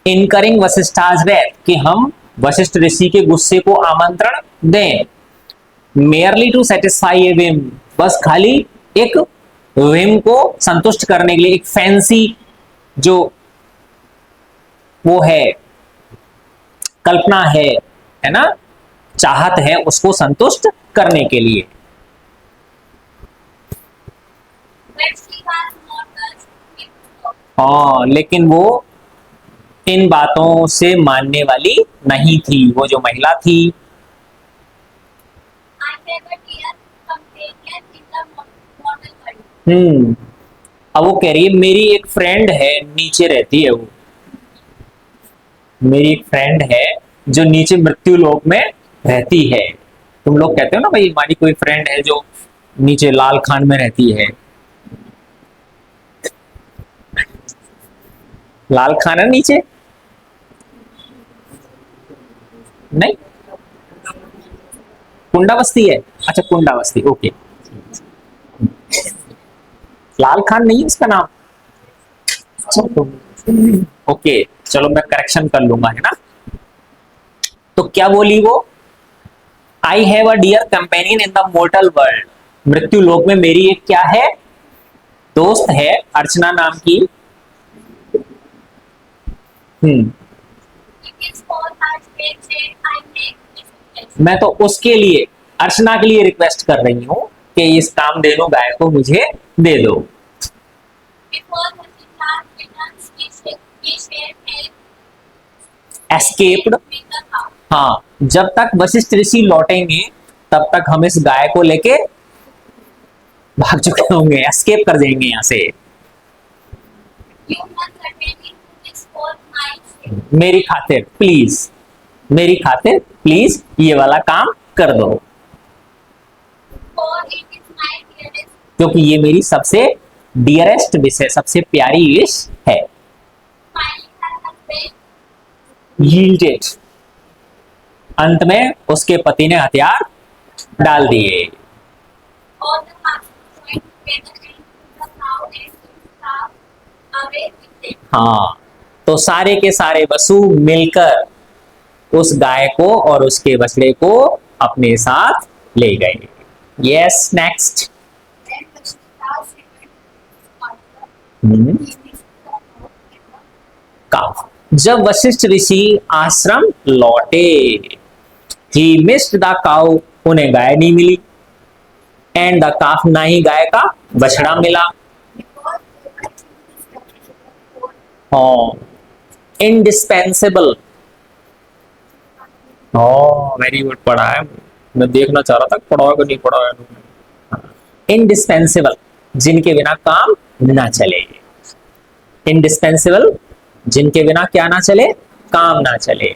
इनकरिंग वशिष्ठाज रैथ, कि हम वशिष्ठ ऋषि के गुस्से को आमंत्रण दें। Merely to satisfy a whim, बस खाली एक विम को संतुष्ट करने के लिए, एक फैंसी जो वो है, कल्पना है ना, चाहत है, उसको संतुष्ट करने के लिए। but she was not the victim. हाँ, लेकिन वो इन बातों से मानने वाली नहीं थी, वो जो महिला थी। I have a dear companion in the mortal world. अब वो कह रही है मेरी एक फ्रेंड है, नीचे रहती है वो, मेरी एक फ्रेंड है जो नीचे मृत्यु लोक में रहती है। तुम लोग कहते हो ना भाई हमारी कोई फ्रेंड है जो नीचे लाल खान में रहती है। लाल खान है नीचे? नहीं, कुंडा बस्ती है। अच्छा, कुंडा बस्ती, ओके। लाल खान नहीं है उसका नाम? ओके, चलो मैं करेक्शन कर लूंगा, है ना। तो क्या बोली वो? I have a dear companion in the mortal world, मृत्यु लोक में मेरी एक क्या है, दोस्त है, अर्चना नाम की। It is for her sake that I make this request. मैं तो उसके लिए, अर्चना के लिए रिक्वेस्ट कर रही हूँ कि इस कामधेनु गाय को मुझे दे दो। Before the Siddharth returns, we shall have escaped, with the cow. हाँ, जब तक वशिष्ठ ऋषि लौटेंगे तब तक हम इस गाय को लेके भाग चुके होंगे, एस्केप कर देंगे यहाँ से। You must certainly do this for my sake. मेरी खातिर प्लीज, मेरी खातिर प्लीज ये वाला काम कर दो, For it is my dearest क्योंकि ये मेरी सबसे डियरेस्ट विश है, सबसे प्यारी विश है। finally her husband यील्डेड, अंत में उसके पति ने हथियार डाल दिए। all the parties joined together and took the cow and its calf away with them. हाँ, तो सारे के सारे वसु मिलकर उस गाय को और उसके बछड़े को अपने साथ ले गए। Yes, next. Then the stars returned to his father. He missed the cow and the काफ, जब वशिष्ठ ऋषि आश्रम लौटे, ही मिस्ड द काउ, उन्हें गाय नहीं मिली, एंड द काफ, ना ही गाय का बछड़ा मिला। because they were indispensable for हाँ, इंडिस्पेंसेबल, हाँ वेरी गुड, पढ़ा है, मैं देखना चाह रहा था पढ़ा है कि नहीं पढ़ा है। इंडिस्पेंसेबल, जिनके बिना काम ना चले, इंडिस्पेंसेबल, जिनके बिना क्या ना चले, काम ना चले,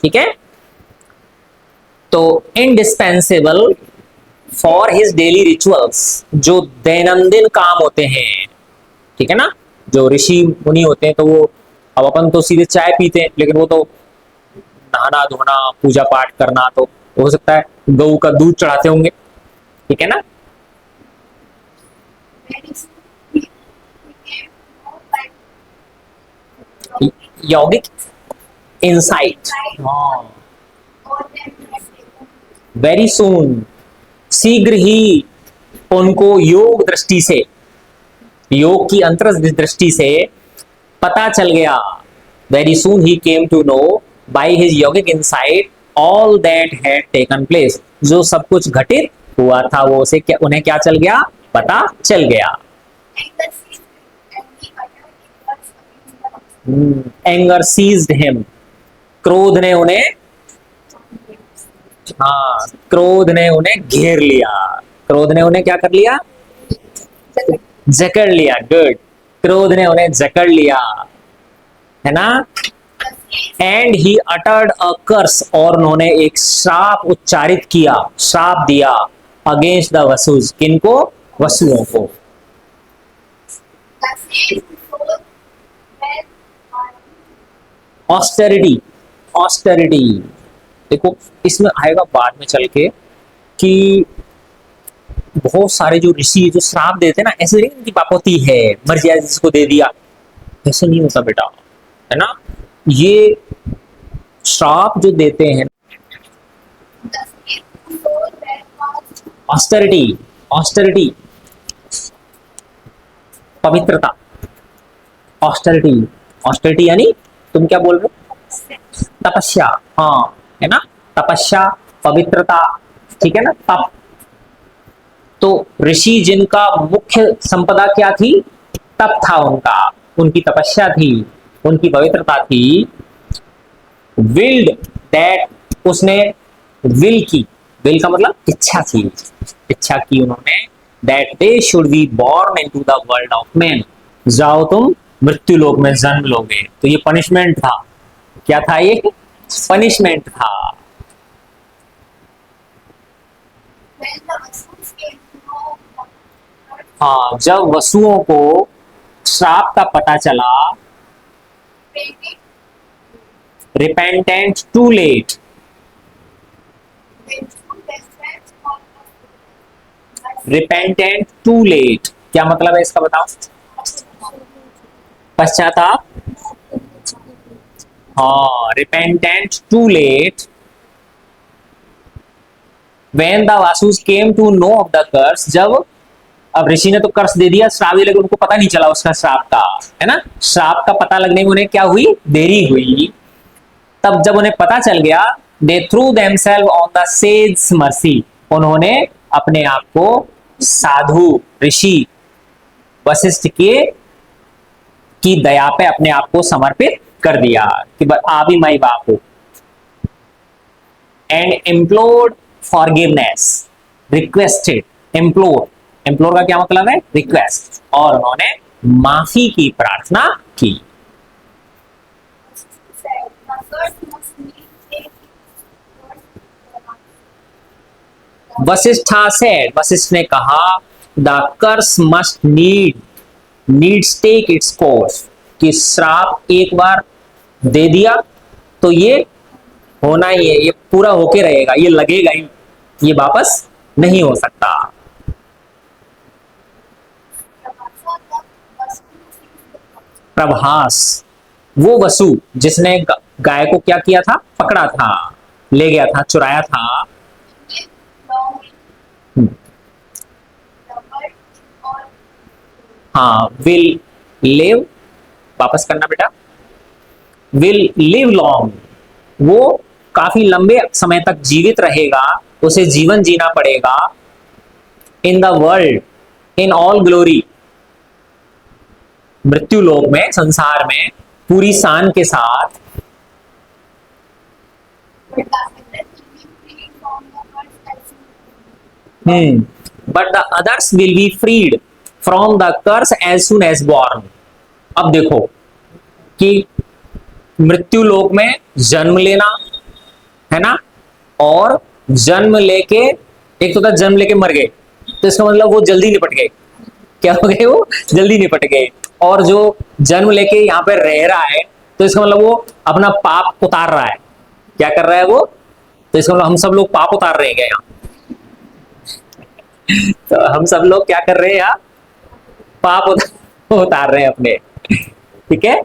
ठीक है। तो indispensable for his daily rituals, जो दैनंदिन काम होते हैं, ठीक है ना। जो ऋषि मुनि होते हैं तो वो, अब अपन तो सीधे चाय पीते हैं, लेकिन वो तो नहाना धोना पूजा पाठ करना, तो हो सकता है गऊ का दूध चढ़ाते होंगे, ठीक है ना। very soon he became more like यौगिक insight, all them had taken. Very soon, शीघ्र ही उनको योग दृष्टि से, योग की अंतर्दृष्टि दृष्टि से पता चल गया। Very soon he came to know by his yogic insight all that had taken place, जो सब कुछ घटित हुआ था वो उसे क्या, उन्हें क्या चल गया, पता चल गया। Anger seized him, and he uttered his words against the anger seized him, क्रोध ने उन्हें, क्रोध ने उन्हें घेर लिया, क्रोध ने उन्हें क्या कर लिया, जकड़ लिया, गुड, क्रोध ने उन्हें जकड़ लिया, है ना। एंड ही अटर्ड अ कर्स, और उन्होंने एक श्राप उच्चारित किया, श्राप दिया, अगेंस्ट द वसुज, किनको, वसुओं को। ऑस्टेरिटी, ऑस्टेरिटी, देखो इसमें आएगा बाद में चल के कि बहुत सारे जो ऋषि जो श्राप देते हैं ना, ऐसे नहीं उनकी बापोती है, मर जाए जिसको दे दिया, ऐसे नहीं होता बेटा, है ना। ये श्राप जो देते हैं, ऑस्टेरिटी, ऑस्टेरिटी, पवित्रता, ऑस्टेरिटी, ऑस्टेरिटी यानी तुम क्या बोल रहे हो, तपस्या, हाँ, है ना, तपस्या, पवित्रता, ठीक है ना, तप। तो ऋषि जिनका मुख्य संपदा क्या थी, तप था उनका, उनकी तपस्या थी, उनकी पवित्रता थी। विल्ड दैट, उसने विल की, विल का मतलब इच्छा थी, इच्छा की उन्होंने, that they should be born into the world of man, जाओ तुम मृत्यु लोक में जन्म लोगे। तो ये पनिशमेंट था, क्या था ये, पनिशमेंट था। हाँ, जब वसुओं को श्राप का पता चला, repentant too late, repentant too late क्या मतलब है इसका बताओ, पश्चाताप, हाँ, repentant too late, when the Vasus came to know of the curse, जब, अब ऋषि ने तो कर्स दे दिया, श्राप दे, लेकिन उनको पता नहीं चला उसका श्राप का, है ना, श्राप का पता लगने में उन्हें क्या हुई, देरी हुई। तब जब उन्हें पता चल गया, they threw themselves on the sage mercy, उन्होंने अपने आप को साधु ऋषि वशिष्ठ के की दया पे अपने आप को समर्पित कर दिया कि आप ही माई बाप हो। And implored forgiveness, requested, implore, implore का क्या मतलब है, रिक्वेस्ट, और उन्होंने माफी की प्रार्थना की। वशिष्ठा सेड, वशिष्ठ ने कहा, the curse must needs take its course, कि श्राप एक बार दे दिया तो ये होना ही है, ये पूरा होके रहेगा, ये लगेगा ही, ये वापस नहीं हो सकता। प्रभास, वो वसु जिसने गाय को क्या किया था, पकड़ा था, ले गया था, चुराया था। हाँ, विल लिव, वापस करना बेटा, विल लिव लॉन्ग, वो काफी लंबे समय तक जीवित रहेगा, उसे जीवन जीना पड़ेगा। In the world, in all glory, मृत्यु लोक में, संसार में पूरी शान के साथ। But the others will be freed from the curse as soon as born. अब देखो कि मृत्यु लोक में जन्म लेना, है ना, और जन्म लेके, एक तो था जन्म लेके मर गए, तो इसका मतलब वो जल्दी निपट गए, क्या हो गए, वो जल्दी निपट गए। और जो जन्म लेके यहाँ पे रह रहा है, तो इसका मतलब वो अपना पाप उतार रहा है, क्या कर रहा है वो, तो इसका मतलब हम सब लोग पाप उतार रहे हैं क्या यहाँ, तो हम सब लोग क्या कर रहे हैं यहाँ, पाप उतार रहे हैं अपने, ठीक है।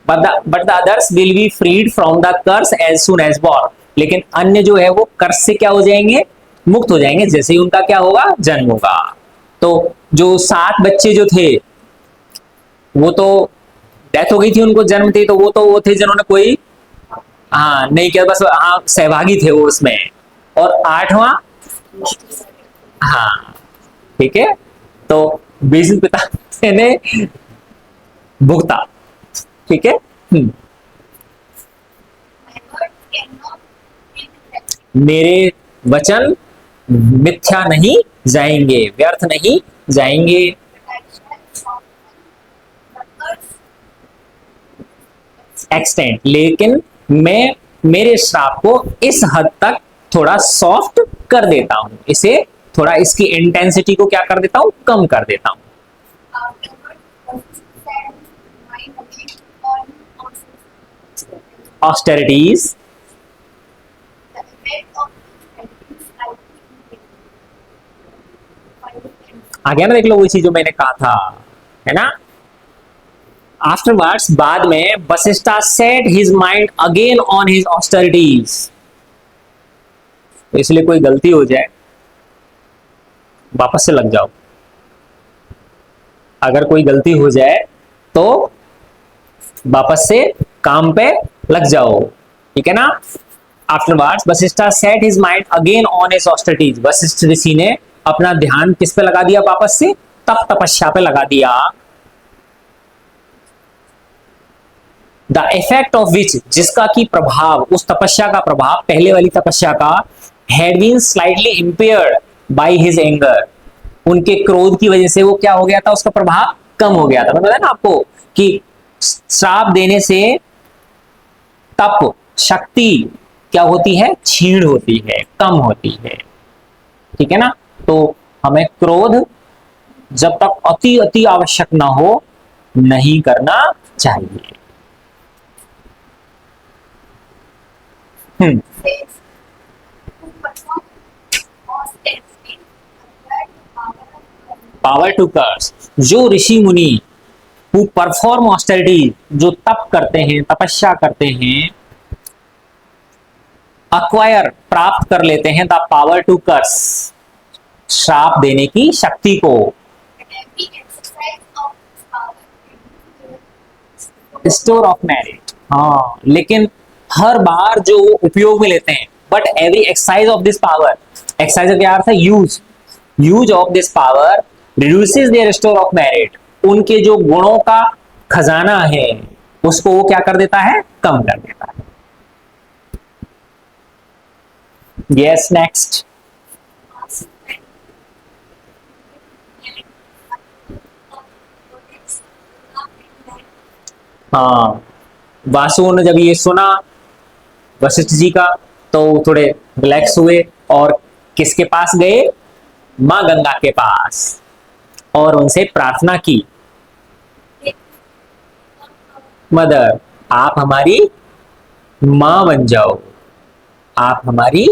But the others will be freed from the curse as soon as born, लेकिन अन्य जो है वो कर्स से क्या हो जाएंगे, मुक्त हो जाएंगे, जैसे ही उनका क्या होगा, जन्म होगा। तो जो 7 बच्चे जो थे, वो तो डेथ हो गई थी उनको जन्म थे, तो वो थे जिन्होंने कोई, हाँ, नहीं किया, बस हाँ सहभागी थे वो उसमें। और 8वां, हाँ, ठीक है, तो बीज पिता ने भुगता, ठीक है। मेरे वचन मिथ्या नहीं जाएंगे, व्यर्थ नहीं जाएंगे। एक्सटेंट, लेकिन मैं मेरे श्राप को इस हद तक थोड़ा सॉफ्ट कर देता हूं, इसे थोड़ा इसकी इंटेंसिटी को क्या कर देता हूं, कम कर देता हूं। ऑस्टेरिटीज, आ गया ना, देख लो वही चीज जो मैंने कहा था, है ना। आफ्टरवर्ड्स, बाद में, Vashishtha set his mind again on his austerities. तो इसलिए कोई गलती हो जाए वापस से लग जाओ, अगर कोई गलती हो जाए तो वापस से काम पे लग जाओ, ठीक है ना। Afterwards Vashishtha set his mind again on his austerities. Vashishtha ऋषि ने अपना ध्यान किस पे लगा दिया, वापस से तप तपस्या पे लगा दिया। द इफेक्ट ऑफ विच, जिसका की प्रभाव, उस तपस्या का प्रभाव, पहले वाली तपस्या का, had been slightly impaired by his anger. उनके क्रोध की वजह से वो क्या हो गया था, उसका प्रभाव कम हो गया था। मैं बताया ना आपको कि श्राप देने से तप शक्ति क्या होती है, क्षीण होती है, कम होती है, ठीक है ना। तो हमें क्रोध जब तक अति अति आवश्यक ना हो नहीं करना चाहिए। पावर टू कर्स, जो ऋषि मुनि हु परफॉर्म ऑस्टेरिटी, जो तप करते हैं, तपस्या करते हैं, अक्वायर, प्राप्त कर लेते हैं, द पावर टू कर्स, श्राप देने की शक्ति को। स्टोर ऑफ मेरिट, हाँ, लेकिन हर बार जो वो उपयोग में लेते हैं, but every exercise of this power, exercise का क्या अर्थ है, use, use of this power reduces their store of merit. उनके जो गुणों का खजाना है उसको वो क्या कर देता है, कम कर देता है। Yes, next. हाँ, वासुओं ने जब ये सुना वशिष्ठ जी का तो थोड़े रिलैक्स हुए और किसके पास गए, मां गंगा के पास, और उनसे प्रार्थना की, मदर आप हमारी मां बन जाओ, आप हमारी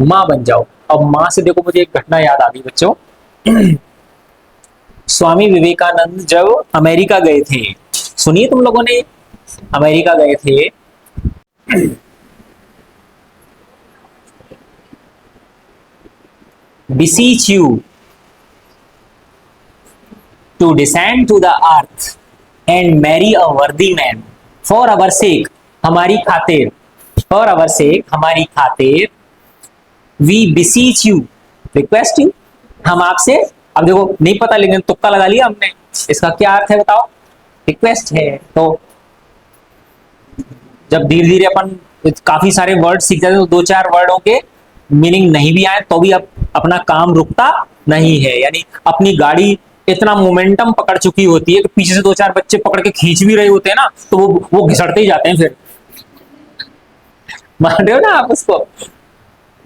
मां बन जाओ। अब मां से देखो मुझे एक घटना याद आ गई बच्चों। स्वामी विवेकानंद जब अमेरिका गए थे, सुनिए तुम लोगों ने, अमेरिका गए थे, beseech you to descend to the earth and marry a worthy man for our sake, हमारी खातिर, for our sake, हमारी खातिर, we beseech you, request you, हम आपसे, अब देखो नहीं पता लेकिन तुक्का लगा लिया हमने, इसका क्या अर्थ है बताओ, रिक्वेस्ट है। तो जब धीरे धीरे अपन काफी सारे वर्ड सीख जाते हैं तो दो चार वर्डों के मीनिंग नहीं भी आए तो भी अब अपना काम रुकता नहीं है, यानी अपनी गाड़ी इतना मोमेंटम पकड़ चुकी होती है कि पीछे से दो चार बच्चे पकड़ के खींच भी रहे होते हैं ना तो वो घिसड़ते ही जाते हैं, फिर मान रहे हो ना आप उसको,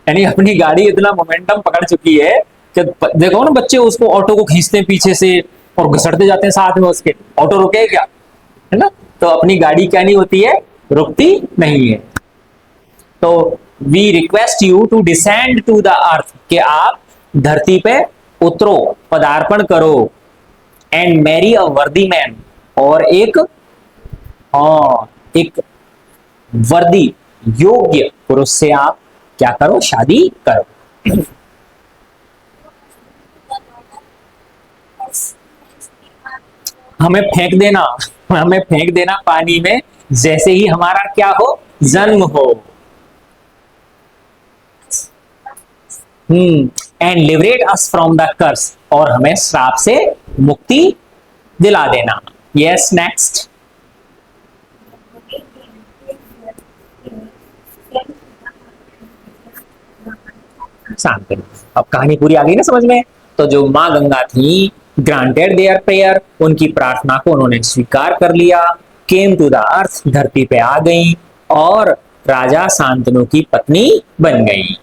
यानी अपनी गाड़ी इतना मोमेंटम पकड़ चुकी है कि देखो ना बच्चे उसको, ऑटो को खींचते हैं पीछे से और घिसड़ते जाते हैं साथ में उसके, ऑटो रुके क्या, है ना। तो अपनी गाड़ी क्या नहीं होती है, रुकती नहीं है। तो we request you to descend to the earth, कि आप धरती पे उतरो, पदार्पण करो, एंड मैरी अ वर्दी मैन, और एक वर्दी, योग्य पुरुष से आप क्या करो, शादी करो। हमें फेंक देना, हमें फेंक देना पानी में जैसे ही हमारा क्या हो, जन्म हो। And liberate us from the curse, और हमें श्राप से मुक्ति दिला देना। Yes, next. शांत करो, अब कहानी पूरी आ गई ना समझ में। तो जो माँ गंगा थी, ग्रांटेड देयर प्रेयर, उनकी प्रार्थना को उन्होंने स्वीकार कर लिया। केम टू द अर्थ, धरती पे आ गई और राजा शांतनु की पत्नी बन गई।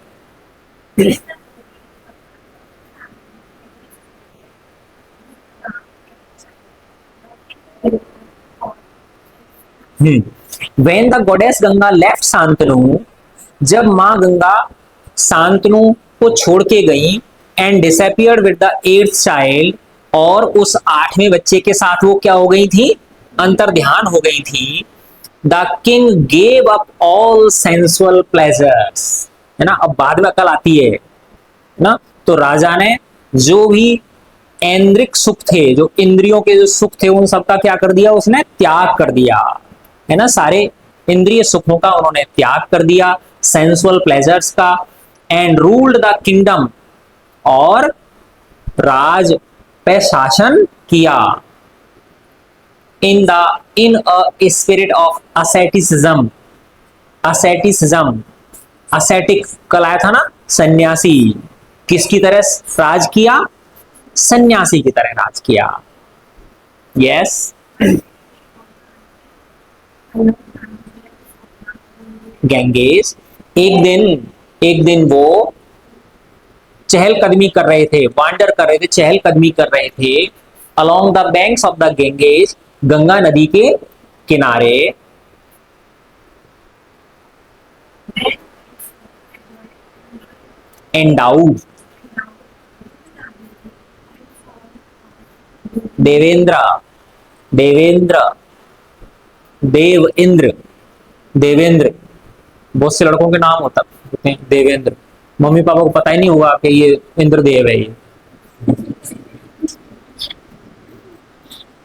When the goddess Ganga left Shantanu, जब माँ गंगा शांतनु को छोड़ के गई, and disappeared with the 8th child, और उस 8वें बच्चे के साथ वो क्या हो गई थी, अंतर्ध्यान हो गई थी। The king gave up all sensual pleasures, है ना, अब बाद में अकल आती है ना। तो राजा ने जो भी ऐन्द्रिक सुख थे, जो इंद्रियों के जो सुख थे, उन सबका क्या कर दिया, उसने त्याग कर दिया, है ना। सारे इंद्रिय सुखों का उन्होंने त्याग कर दिया, सेंसुअल प्लेजर्स का। एंड रूल्ड द किंगडम, और राज पे शासन किया। In a spirit of asceticism, ascetic कल आया था ना, सन्यासी। किसकी तरह राज किया, सन्यासी की तरह राज किया। यस गंगेश, एक दिन वो चहलकदमी कर रहे थे, वांडर कर रहे थे, चहलकदमी कर रहे थे along the banks of the Ganges, Ganga नदी के किनारे। एंडाउड, देवेंद्र, देव इंद्र, देवेंद्र, बहुत से लड़कों के नाम होता है देवेंद्र, मम्मी पापा को पता ही नहीं होगा कि ये इंद्रदेव है। ये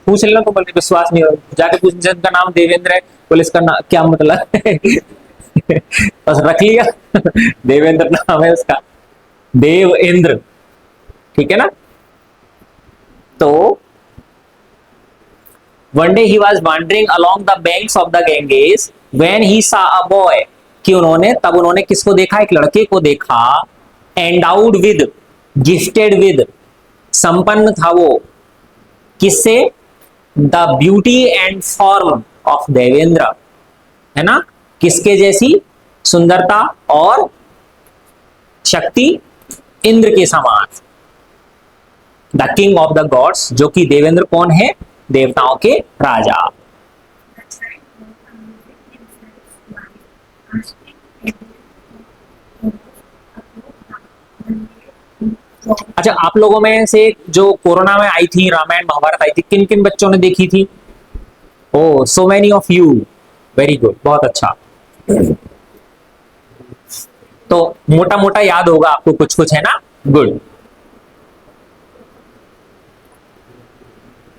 पूछ लेना तो बोले विश्वास नहीं हो, जाके पूछ, जिनका नाम देवेंद्र है बोले इसका क्या मतलब है। बस रख लिया, देवेंद्र नाम है उसका, देव इंद्र, ठीक है ना। तो one day he was wandering along the banks of the Ganges when he saw a boy, कि तब उन्होंने किसको देखा, एक लड़के को देखा। एंडाउड विद, गिफ्टेड विद, संपन्न था वो किससे, the beauty and form of Devendra, है ना, किसके जैसी, सुंदरता और शक्ति इंद्र के समान। The king of the gods, जो कि देवेंद्र कौन है, देवताओं के राजा। अच्छा, आप लोगों में से जो कोरोना में आई थी, रामायण महाभारत आई थी, किन किन बच्चों ने देखी थी? Oh, so many of you, very good, बहुत अच्छा। तो मोटा मोटा याद होगा आपको कुछ कुछ, है ना, good.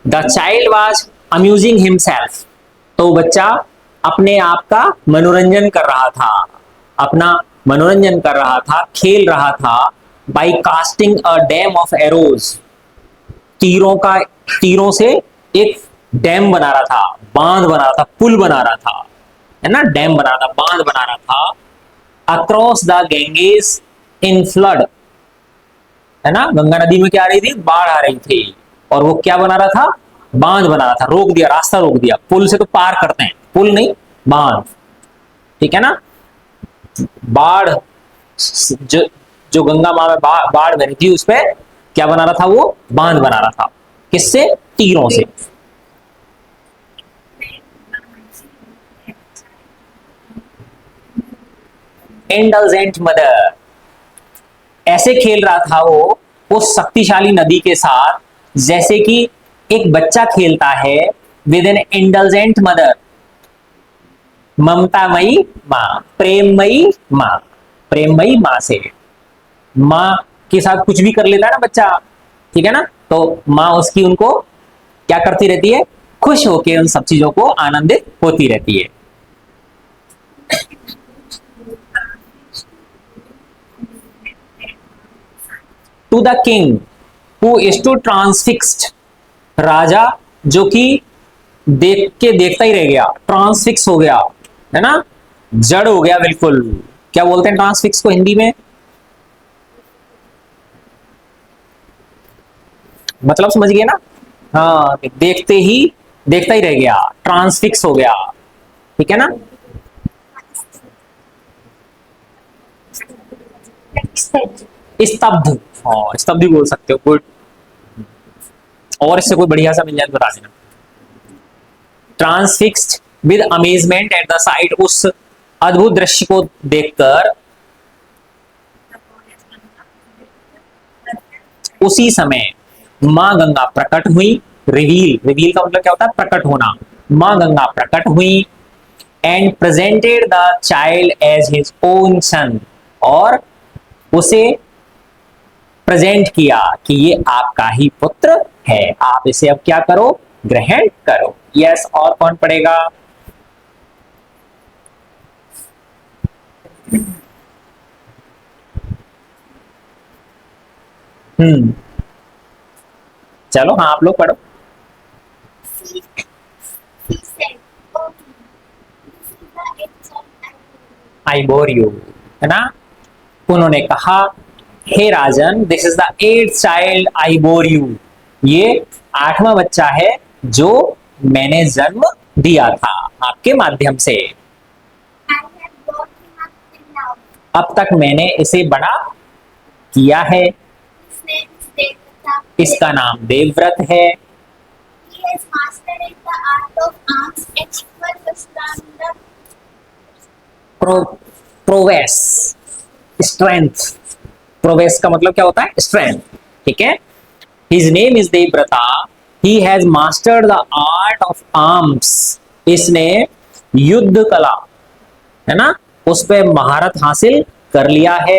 The child was amusing himself, तो बच्चा अपने आप का मनोरंजन कर रहा था, अपना मनोरंजन कर रहा था, खेल रहा था। By casting a dam of arrows, तीरों से एक डैम बना रहा था, बांध बना रहा था, पुल बना रहा था, है ना, डैम बना रहा था, बांध बना रहा था। Across the Ganges in flood, है ना, गंगा नदी में क्या आ रही थी, बाढ़ आ रही थी, और वो क्या बना रहा था, बांध बना रहा था, रोक दिया, रास्ता रोक दिया। पुल से तो पार करते हैं, पुल नहीं, बांध, ठीक है ना। बाढ़, जो गंगा माँ में बाढ़ बनी थी, उस पर क्या बना रहा था, वो बांध बना रहा था, किससे, तीरों से। इंडल्जेंट मदर, ऐसे खेल रहा था वो उस शक्तिशाली नदी के साथ, जैसे कि एक बच्चा खेलता है विद एन इंडल्जेंट मदर, ममतामयी माँ, प्रेममयी माँ से। माँ के साथ कुछ भी कर लेता है ना बच्चा, ठीक है ना, तो माँ उसकी उनको क्या करती रहती है, खुश होकर उन सब चीजों को आनंदित होती रहती है। To the king who is too transfixed, राजा जो कि देख के देखता ही रह गया, ट्रांसफिक्स हो गया, है ना, जड़ हो गया बिल्कुल। क्या बोलते हैं ट्रांसफिक्स को हिंदी में? मतलब समझ गए ना? हाँ, देखता ही रह गया, ट्रांसफिक्स हो गया, ठीक है ना? स्तब्ध, हाँ स्तब्ध भी बोल सकते हो, गुड। और इससे कोई बढ़िया सा मिल जाए तो बता देना। Transfixed with amazement at the sight, उस अद्भुत दृश्य को देखकर उसी समय मां गंगा प्रकट हुई। रिवील का मतलब क्या होता है? प्रकट होना। मां गंगा प्रकट हुई and presented the child as his own son, और उसे प्रेजेंट किया कि ये आपका ही पुत्र है, आप इसे अब क्या करो? ग्रहण करो। यस, और कौन पढ़ेगा? हम्म, चलो हाँ आप लोग पढ़ो। He said, "Oh, this is the exam I will I bore you, है ना? उन्होंने कहा, हे राजन, this is the eighth child I bore you, ये 8वां बच्चा है जो मैंने जन्म दिया था आपके माध्यम से। I have brought him up till now. अब तक मैंने इसे बड़ा किया है। His name is Devata. इसका नाम देवव्रत है। He has mastered the art of arms and superstructure. Pro prowess, strength. Prowess का मतलब क्या होता है? स्ट्रेंथ, ठीक है? His name is Devavrata, he has mastered the art of arms, इसने युद्ध कला, है ना, उस पे महारत हासिल कर लिया है।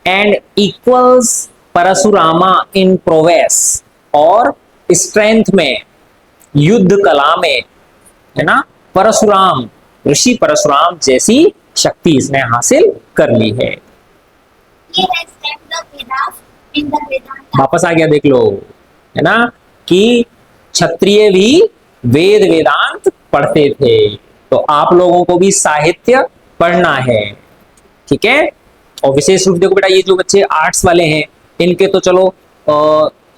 एंड इक्वल्स परशुरामा इन प्रोवेस, और स्ट्रेंथ में, युद्ध कला में, है ना, परशुराम, ऋषि परशुराम जैसी शक्ति इसने हासिल कर ली है। He has left the Vedas in the Vedanta. वापस आ गया, देख लो, है ना, कि क्षत्रिय भी वेद वेदांत पढ़ते थे, तो आप लोगों को भी साहित्य पढ़ना है, ठीक है? और विशेष रूप देखो बेटा, ये जो बच्चे आर्ट्स वाले हैं, इनके तो चलो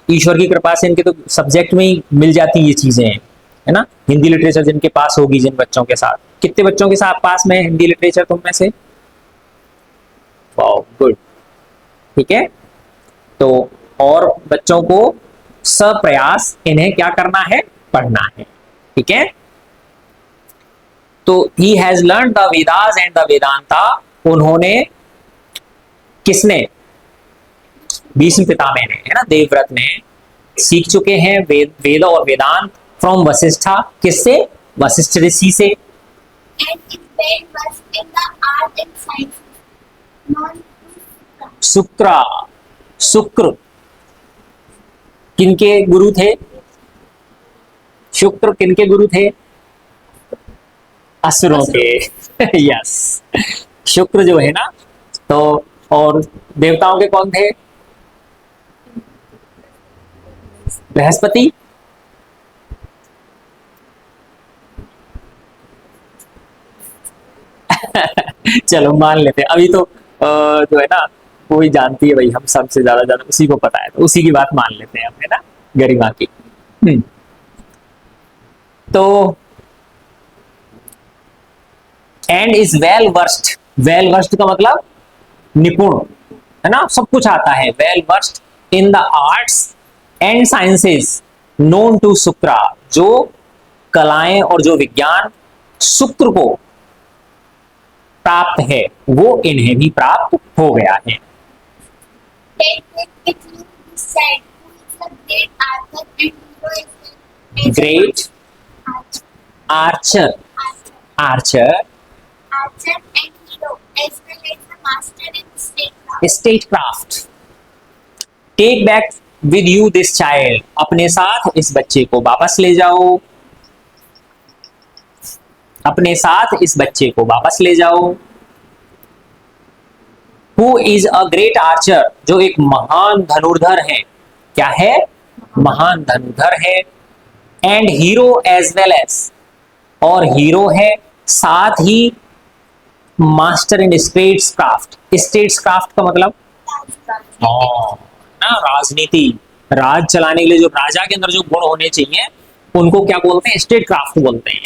ईश्वर की कृपा से इनके तो सब्जेक्ट में ही मिल जाती ये चीजें, है ना? हिंदी लिटरेचर जिनके पास होगी, जिन बच्चों के साथ, कितने बच्चों के साथ पास में हिंदी लिटरेचर तुम में से? वाओ, गुड, ठीक है? तो और बच्चों को सप्रयास इन्हें क्या करना है? पढ़ना है, ठीक है? तो he has learn the Vedas and the Vedanta, उन्होंने, किसने? भीष्म पितामह ने, है ना, देवव्रत ने सीख चुके हैं वेद और वेदांत फ्रॉम वशिष्ठा, किससे? वशिष्ठ ऋषि से। And his brain was in the art and sciences. Non शुक्रा, शुक्र किनके गुरु थे? शुक्र किनके गुरु थे? असुरों के। यस, शुक्र जो है ना, तो और देवताओं के कौन थे? बृहस्पति। चलो मान लेते हैं, अभी तो जो है ना, वो ही जानती है भाई, हम सबसे ज्यादा उसी को पता है, तो उसी की बात मान लेते हैं हम, है ना, गरिमा की। तो एंड इज वेल वर्स्ड का मतलब निपुण, है ना, सब कुछ आता है। Well versed in the arts and sciences known to Shukra, जो कलाएं और जो विज्ञान शुक्र को प्राप्त है, वो इन्हें भी प्राप्त हो गया है। take it with you, he said, who is the great Arthur and hero is great Archer, Archer, Archer, Archer Archer and hero, as well as the master in statecraft. Statecraft. Take back with you this child, अपने साथ इस बच्चे को वापस ले जाओ, अपने साथ इस बच्चे को वापस ले जाओ। Who is a great Archer, जो एक महान धनुर्धर है। क्या है? महान धनुर्धर है। And hero as well as, और हीरो है, साथ ही master in statecraft. Statecraft का मतलब ना, राजनीति, राज चलाने के लिए जो राजा के अंदर जो गुण होने चाहिए उनको क्या बोलते हैं, स्टेट क्राफ्ट बोलते हैं,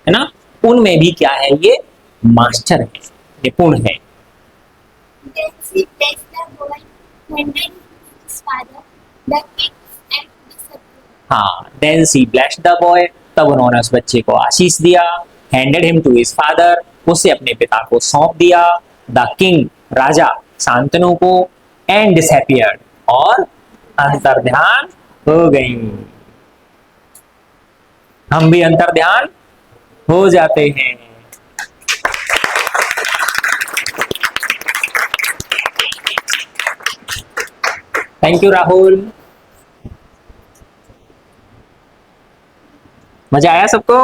है ना। उनमें भी क्या है, ये मास्टर है, निपुण है। Then she blessed the boy, handed his father, the king, and disappeared. हाँ, then she blessed the boy, तब उन्होंने उस बच्चे को आशीष दिया, handed him to his father, उसे अपने पिता को सौंप दिया, द किंग, राजा, शांतनु को, एंड डिसअपियर्ड, और अंतर्ध्यान हो गई। हम भी अंतर्ध्यान हो जाते हैं। थैंक यू राहुल, मजा आया सबको?